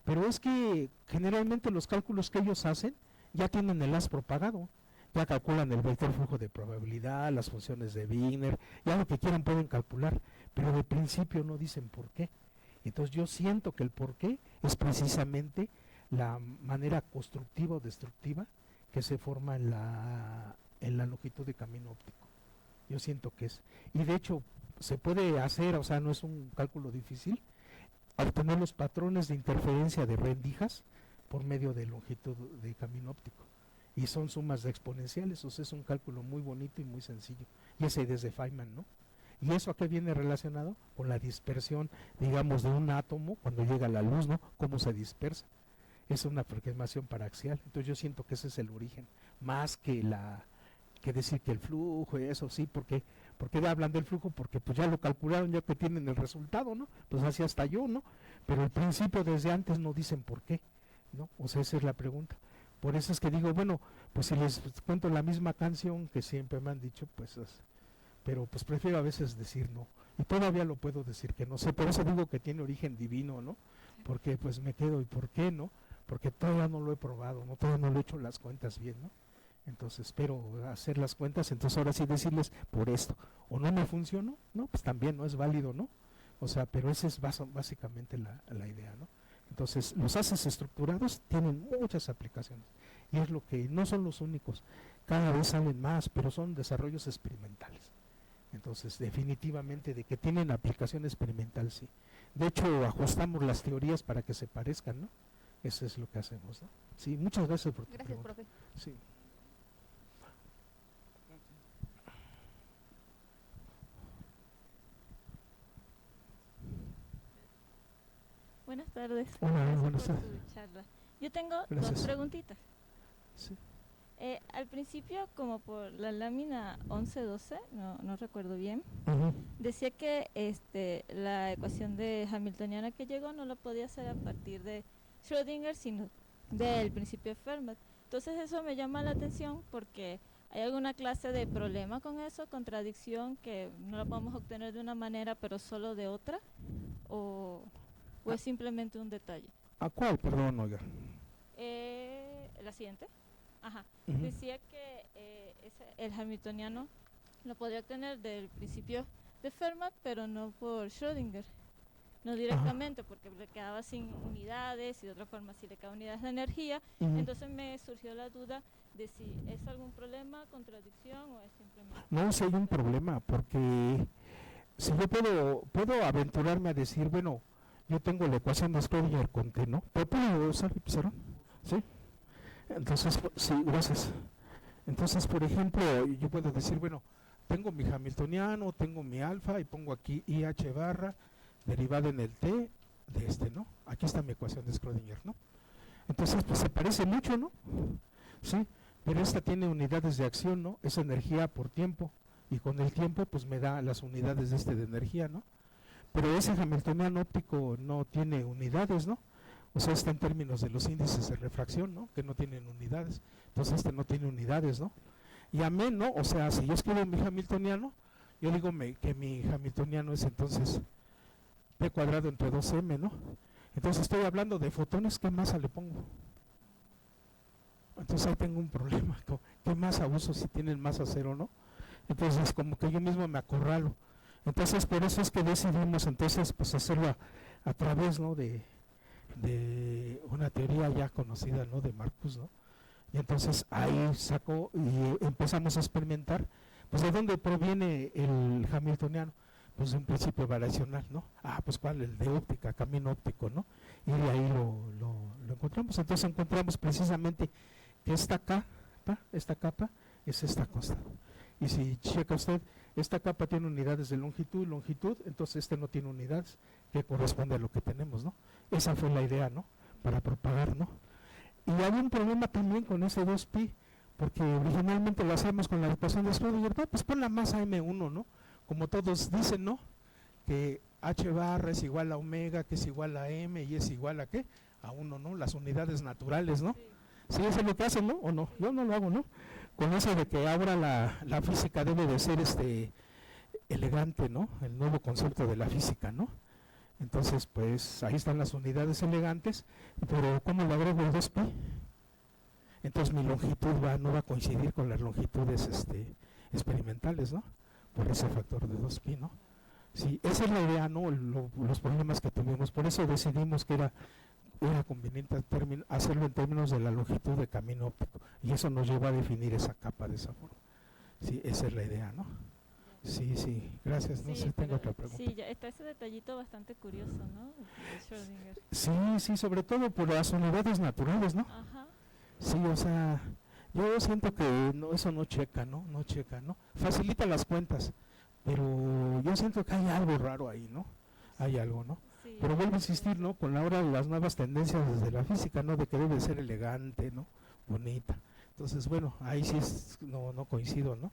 pero es que generalmente los cálculos que ellos hacen ya tienen el haz propagado, ya calculan el vector flujo de probabilidad, las funciones de Wigner, ya lo que quieran pueden calcular, pero de principio no dicen por qué. Entonces yo siento que el por qué es precisamente la manera constructiva o destructiva que se forma en la longitud de camino óptico. Yo siento que es. Y de hecho se puede hacer, o sea, no es un cálculo difícil, obtener los patrones de interferencia de rendijas por medio de longitud de camino óptico. Y son sumas de exponenciales, o sea, es un cálculo muy bonito y muy sencillo. Y ese desde Feynman, ¿no? ¿Y eso a qué viene relacionado? Con la dispersión, digamos, de un átomo cuando llega a la luz, ¿no? Cómo se dispersa. Es una aproximación paraxial. Entonces yo siento que ese es el origen, más que decir que el flujo y eso, sí, porque hablan del flujo, porque pues ya lo calcularon, ya que tienen el resultado, ¿no? Pues así hasta yo, ¿no? Pero el principio desde antes no dicen por qué, ¿no? O sea, esa es la pregunta. Por eso es que digo, bueno, pues si les cuento la misma canción que siempre me han dicho, pues pero pues prefiero a veces decir no. Y todavía lo puedo decir que no sé, por eso digo que tiene origen divino, ¿no? Porque pues me quedo, ¿y por qué no? Porque todavía no lo he probado, ¿no? Todavía no lo he hecho las cuentas bien, ¿no? Entonces espero hacer las cuentas, entonces ahora sí decirles por esto, o no me funcionó, no, pues también no es válido, ¿no? O sea, pero esa es básicamente la idea, ¿no? Entonces los haces estructurados tienen muchas aplicaciones y es lo que no son los únicos, cada vez salen más, pero son desarrollos experimentales. Entonces definitivamente de que tienen aplicación experimental, sí. De hecho ajustamos las teorías para que se parezcan, ¿no? Eso es lo que hacemos, ¿no? Sí, muchas gracias por tu Gracias, pregunta. profe. Sí. Buenas tardes. Hola, Gracias buenas por tardes. tu charla. Yo tengo Gracias. dos preguntitas. Sí. Al principio, como por la lámina 11-12, no recuerdo bien, Ujú. decía que la ecuación de Hamiltoniana que llegó no lo podía hacer a partir de Schrödinger, sino del principio de Fermat. Entonces eso me llama la atención porque hay alguna clase de problema con eso, contradicción, que no la podemos obtener de una manera pero solo de otra, o es simplemente un detalle. ¿A cuál, perdón, oiga? La siguiente. Ajá. Ujú. Decía que el hamiltoniano lo podría obtener del principio de Fermat, pero no por Schrödinger. No directamente, porque le quedaba sin unidades y de otra forma sí le quedaban unidades de energía. Ujú. Entonces me surgió la duda de si es algún problema, contradicción o es simplemente... No, sí hay un problema, porque si yo puedo aventurarme a decir, bueno, yo tengo la ecuación de Schrödinger con T, ¿no? ¿Pero puedo usar el pizarrón? ¿Sí? Entonces, sí, gracias. Entonces, por ejemplo, yo puedo decir, bueno, tengo mi hamiltoniano, tengo mi alfa y pongo aquí IH barra derivada en el T de este, ¿no? Aquí está mi ecuación de Schrödinger, ¿no? Entonces, pues se parece mucho, ¿no? Sí, pero esta tiene unidades de acción, ¿no? Es energía por tiempo, y con el tiempo, pues me da las unidades de energía, ¿no? Pero ese hamiltoniano óptico no tiene unidades, ¿no? O sea, está en términos de los índices de refracción, ¿no? Que no tienen unidades. Entonces, este no tiene unidades, ¿no? Y amén, ¿no? O sea, si yo escribo mi hamiltoniano, yo digo que mi hamiltoniano es entonces P cuadrado entre 2m, ¿no? Entonces estoy hablando de fotones, ¿qué masa le pongo? Entonces ahí tengo un problema, ¿qué masa uso si tienen masa cero, no? Entonces como que yo mismo me acorralo. Entonces por eso es que decidimos entonces pues hacerlo a través, ¿no? de una teoría ya conocida, ¿no? De Marcus, ¿no? Y entonces ahí sacó y empezamos a experimentar, pues de dónde proviene el hamiltoniano, pues de un principio variacional, ¿no? Pues cuál, el de óptica, camino óptico, ¿no? Y de ahí lo encontramos. Entonces encontramos precisamente que esta capa es esta constante. Y si checa usted, esta capa tiene unidades de longitud y longitud, entonces este no tiene unidades, que corresponde a lo que tenemos, ¿no? Esa fue la idea, ¿no? Para propagar, ¿no? Y hay un problema también con ese 2pi, porque originalmente lo hacemos con la ecuación de Schrödinger, pues pon la masa M1, ¿no? Como todos dicen, ¿no? Que H barra es igual a omega, que es igual a M, y es igual a ¿qué? A 1, ¿no? Las unidades naturales, ¿no? Sí, eso es lo que hacen, ¿no? ¿O no? Yo no lo hago, ¿no? Con eso de que ahora la física debe de ser elegante, ¿no? El nuevo concepto de la física, ¿no? Entonces, pues, ahí están las unidades elegantes, pero ¿cómo le agrego el 2pi? Entonces mi longitud no va a coincidir con las longitudes experimentales, ¿no? Por ese factor de 2pi, ¿no? Sí, esa es la idea, ¿no? Los problemas que tuvimos, por eso decidimos que era conveniente hacerlo en términos de la longitud de camino óptico, y eso nos llevó a definir esa capa de esa forma. Sí, esa es la idea, ¿no? Sí, gracias. No sé, tengo otra pregunta. Sí, ya está ese detallito bastante curioso, ¿no? De Schrödinger. Sí, sobre todo por las unidades naturales, ¿no? Ajá. Sí, o sea, yo siento que eso no checa, ¿no? No checa, ¿no? Facilita las cuentas, pero yo siento que hay algo raro ahí, ¿no? Hay algo, ¿no? Sí, pero vuelvo a insistir, ¿no? Con ahora las nuevas tendencias desde la física, ¿no? De que debe ser elegante, ¿no? Bonita. Entonces, bueno, ahí sí no coincido, ¿no?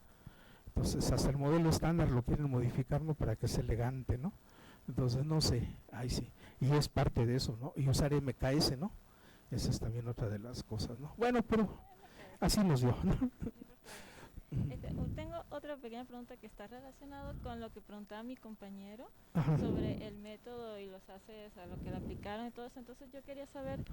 Entonces, hasta el modelo estándar lo quieren modificar, ¿no? Para que sea elegante, ¿no? Entonces, no sé, ahí sí. Y es parte de eso, ¿no? Y usar MKS, ¿no? Esa es también otra de las cosas, ¿no? Bueno, pero así nos dio, ¿no? Tengo otra pequeña pregunta que está relacionada con lo que preguntaba mi compañero. Ajá. Sobre el método y los haces a lo que le aplicaron y todo eso. Entonces yo quería saber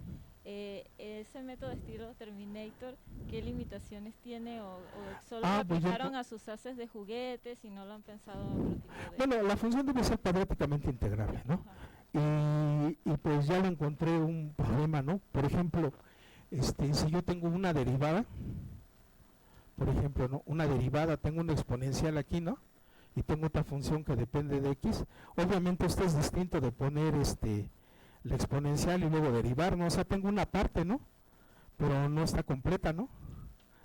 ese método estilo Terminator, ¿qué limitaciones tiene o solo lo pues aplicaron a sus haces de juguetes y no lo han pensado en otro tipo de... Bueno, la función debe ser cuadráticamente integrable, ¿no? Y pues ya le encontré un problema, ¿no? Por ejemplo, si yo tengo una derivada, por ejemplo, ¿no? Una derivada, tengo una exponencial aquí, ¿no? Y tengo otra función que depende de x. Obviamente esto es distinto de poner la exponencial y luego derivar, ¿no? O sea, tengo una parte, ¿no? Pero no está completa, ¿no?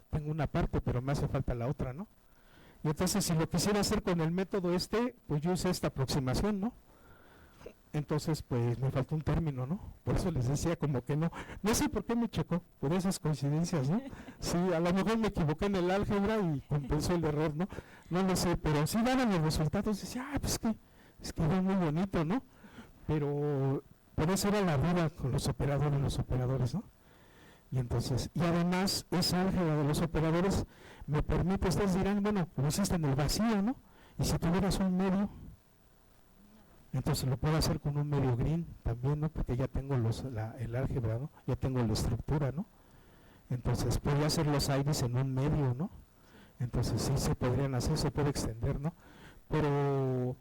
Tengo una parte, pero me hace falta la otra, ¿no? Y entonces si lo quisiera hacer con el método pues yo usé esta aproximación, ¿no? Entonces, pues me faltó un término, ¿no? Por eso les decía como que no sé por qué me chocó, por esas coincidencias, ¿no? Sí, a lo mejor me equivoqué en el álgebra y compensó el error, ¿no? No lo sé, pero sí daban los resultados, decía, pues es que era muy bonito, ¿no? Pero eso era la duda con los operadores, ¿no? Y entonces, y además esa álgebra de los operadores me permite, ustedes dirán, bueno, lo hiciste en el vacío, ¿no? Y si tuvieras un medio, entonces lo puedo hacer con un medio green también, ¿no? Porque ya tengo el álgebra, ¿no? Ya tengo la estructura, ¿no? Entonces podría hacer los aires en un medio, ¿no? Entonces sí se podrían hacer, se puede extender, ¿no? Pero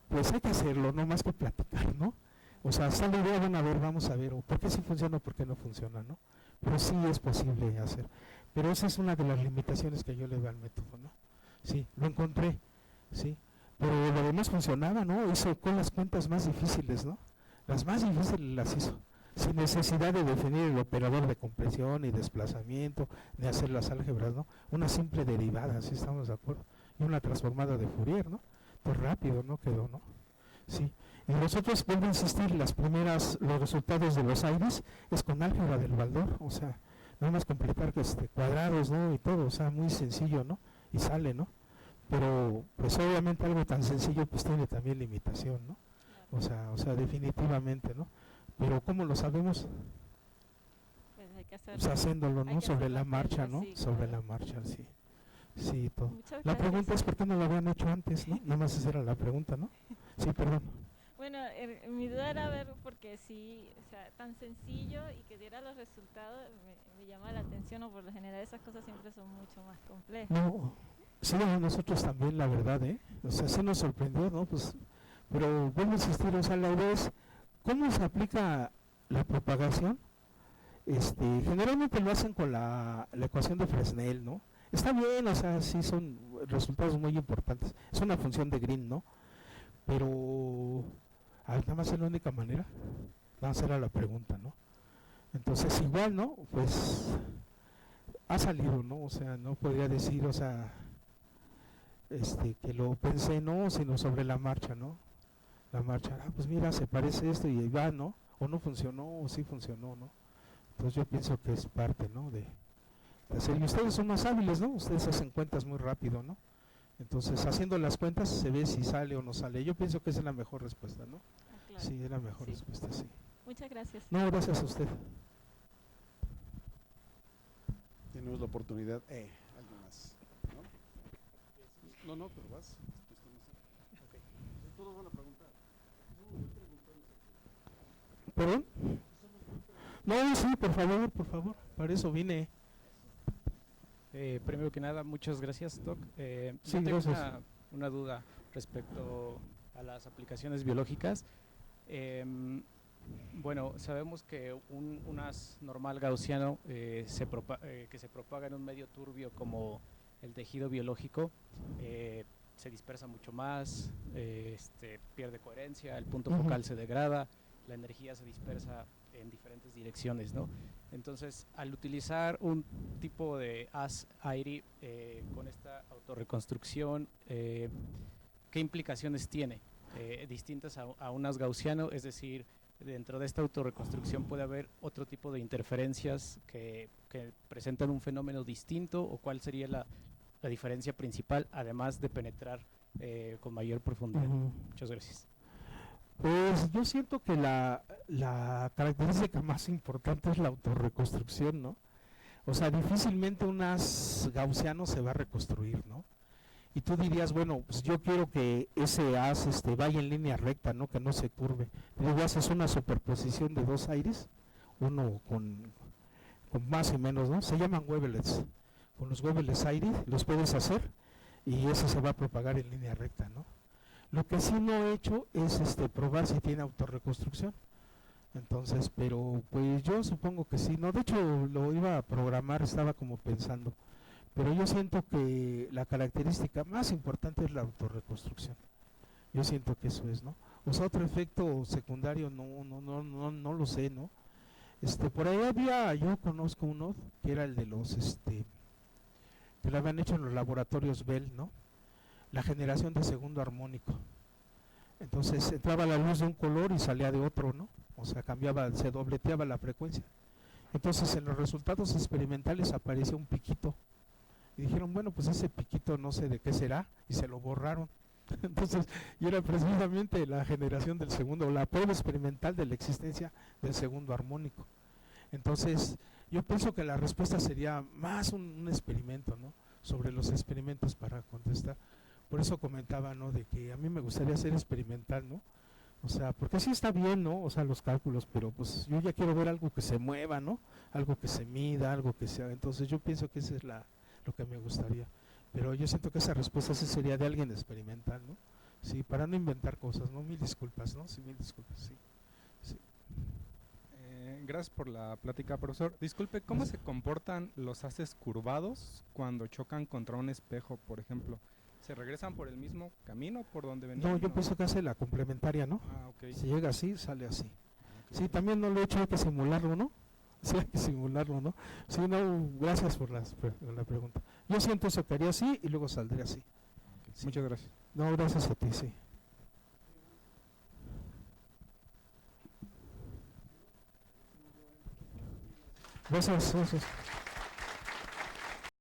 pues hay que hacerlo, no más que platicar, ¿no? O sea, hasta la idea, bueno, a ver, vamos a ver, o por qué sí funciona o por qué no funciona, ¿no? Pero sí es posible hacer. Pero esa es una de las limitaciones que yo le veo al método, ¿no? Sí, lo encontré, sí. pero lo demás funcionaba, ¿no? Hizo con las cuentas más difíciles, ¿no? Las más difíciles las hizo, sin necesidad de definir el operador de compresión y desplazamiento, ni hacer las álgebras, ¿no? Una simple derivada, ¿sí estamos de acuerdo? Y una transformada de Fourier, ¿no? Pues rápido, ¿no? Quedó, ¿no? Sí. Y nosotros, vuelvo a insistir, los resultados de los aires es con álgebra del Baldor, o sea, nada más completar cuadrados, ¿no? Y todo, o sea, muy sencillo, ¿no? Y sale, ¿no? Pero, pues obviamente algo tan sencillo, pues tiene también limitación, ¿no? O sea, definitivamente, ¿no? Pero ¿cómo lo sabemos? Pues hay que Pues hacerlo. haciéndolo, Hay ¿no? que Sobre hacer la marcha, técnica, ¿no? sí, Sobre claro. la marcha, sí. Sí, todo. Muchas La pregunta gracias. es ¿por qué no lo habían hecho antes, no? Nada más esa era la pregunta, ¿no? Sí, perdón. Bueno, mi duda era ver porque sí, o sea, tan sencillo y que diera los resultados me llama la atención, o por lo general esas cosas siempre son mucho más complejas. No, sí, a nosotros también, la verdad, ¿eh? O sea, sí nos sorprendió, ¿no? Pues, pero vuelvo a insistir, o sea, la idea es, ¿cómo se aplica la propagación? Generalmente lo hacen con la ecuación de Fresnel, ¿no? Está bien, o sea, sí son resultados muy importantes. Es una función de Green, ¿no? Pero, nada más es la única manera. Nada más era la pregunta, ¿no? Entonces, igual, ¿no? Pues, ha salido, ¿no? O sea, no podría decir, o sea, que lo pensé, no, sino sobre la marcha, ¿no? La marcha, pues mira, se parece esto y ahí va, ¿no? O no funcionó, o sí funcionó, ¿no? Entonces yo pienso que es parte, ¿no? De hacer. Y ustedes son más hábiles, ¿no? Ustedes hacen cuentas muy rápido, ¿no? Entonces, haciendo las cuentas se ve si sale o no sale. Yo pienso que esa es la mejor respuesta, ¿no? Ah, claro. Sí, es la mejor Sí. respuesta, sí. Muchas gracias. No, gracias a usted. Tenemos la oportunidad. ¿Alguien más? No, pero vas. Todos van a preguntar. ¿Perdón? No, sí, por favor. Para eso vine. Primero que nada, muchas gracias, Doc. Sí, yo tengo gracias. una duda respecto a las aplicaciones biológicas. Bueno, sabemos que un haz normal gaussiano que se propaga en un medio turbio como el tejido biológico se dispersa mucho más, pierde coherencia, el punto focal se degrada, la energía se dispersa en diferentes direcciones, ¿no? Entonces, al utilizar un tipo de haz aire con esta autorreconstrucción, ¿qué implicaciones tiene? Distintas a un haz gaussiano, es decir, dentro de esta autorreconstrucción puede haber otro tipo de interferencias que presentan un fenómeno distinto, o cuál sería la diferencia principal, además de penetrar con mayor profundidad. Muchas gracias. Pues yo siento que la característica más importante es la autorreconstrucción, ¿no? O sea, difícilmente un haz gaussiano se va a reconstruir, ¿no? Y tú dirías, bueno, pues yo quiero que ese haz vaya en línea recta, ¿no? Que no se curve. Luego haces una superposición de dos aires, uno con más y menos, ¿no? Se llaman wavelets. Con los wavelets aire los puedes hacer y eso se va a propagar en línea recta, ¿no? Lo que sí no he hecho es probar si tiene autorreconstrucción. Entonces, pero pues yo supongo que sí, no, de hecho lo iba a programar, estaba como pensando, pero yo siento que la característica más importante es la autorreconstrucción. Yo siento que eso es, ¿no? O sea, otro efecto secundario no lo sé, ¿no? Por ahí yo conozco uno que era el de los que lo habían hecho en los laboratorios Bell, ¿no? La generación de segundo armónico. Entonces entraba la luz de un color y salía de otro, ¿no? O sea, se dobleteaba la frecuencia. Entonces en los resultados experimentales apareció un piquito. Y dijeron, bueno, pues ese piquito no sé de qué será, y se lo borraron. Entonces, y era precisamente la generación del segundo, la prueba experimental de la existencia del segundo armónico. Entonces, yo pienso que la respuesta sería más un experimento, ¿no? Sobre los experimentos para contestar. Por eso comentaba, ¿no? De que a mí me gustaría ser experimental, ¿no? O sea, porque sí está bien, ¿no? O sea, los cálculos, pero pues yo ya quiero ver algo que se mueva, ¿no? Algo que se mida, algo que se haga. Entonces yo pienso que esa es lo que me gustaría. Pero yo siento que esa respuesta sí sería de alguien experimental, ¿no? Sí, para no inventar cosas, ¿no? Mil disculpas, ¿no? Sí, mil disculpas, sí. Sí. Gracias por la plática, profesor. Disculpe, ¿cómo se comportan los haces curvados cuando chocan contra un espejo, por ejemplo? ¿Se regresan por el mismo camino por donde venían? No, yo o- pienso que hace la complementaria, ¿no? Ah, ok. Si llega así, sale así. Ok. Sí, también no lo he hecho, hay que simularlo, ¿no? Sí, hay que simularlo, ¿no? Sí, no, gracias por la pregunta. Yo siento eso que haría así y luego saldría así. Ok. Sí. Muchas gracias. No, gracias a ti, sí. Gracias.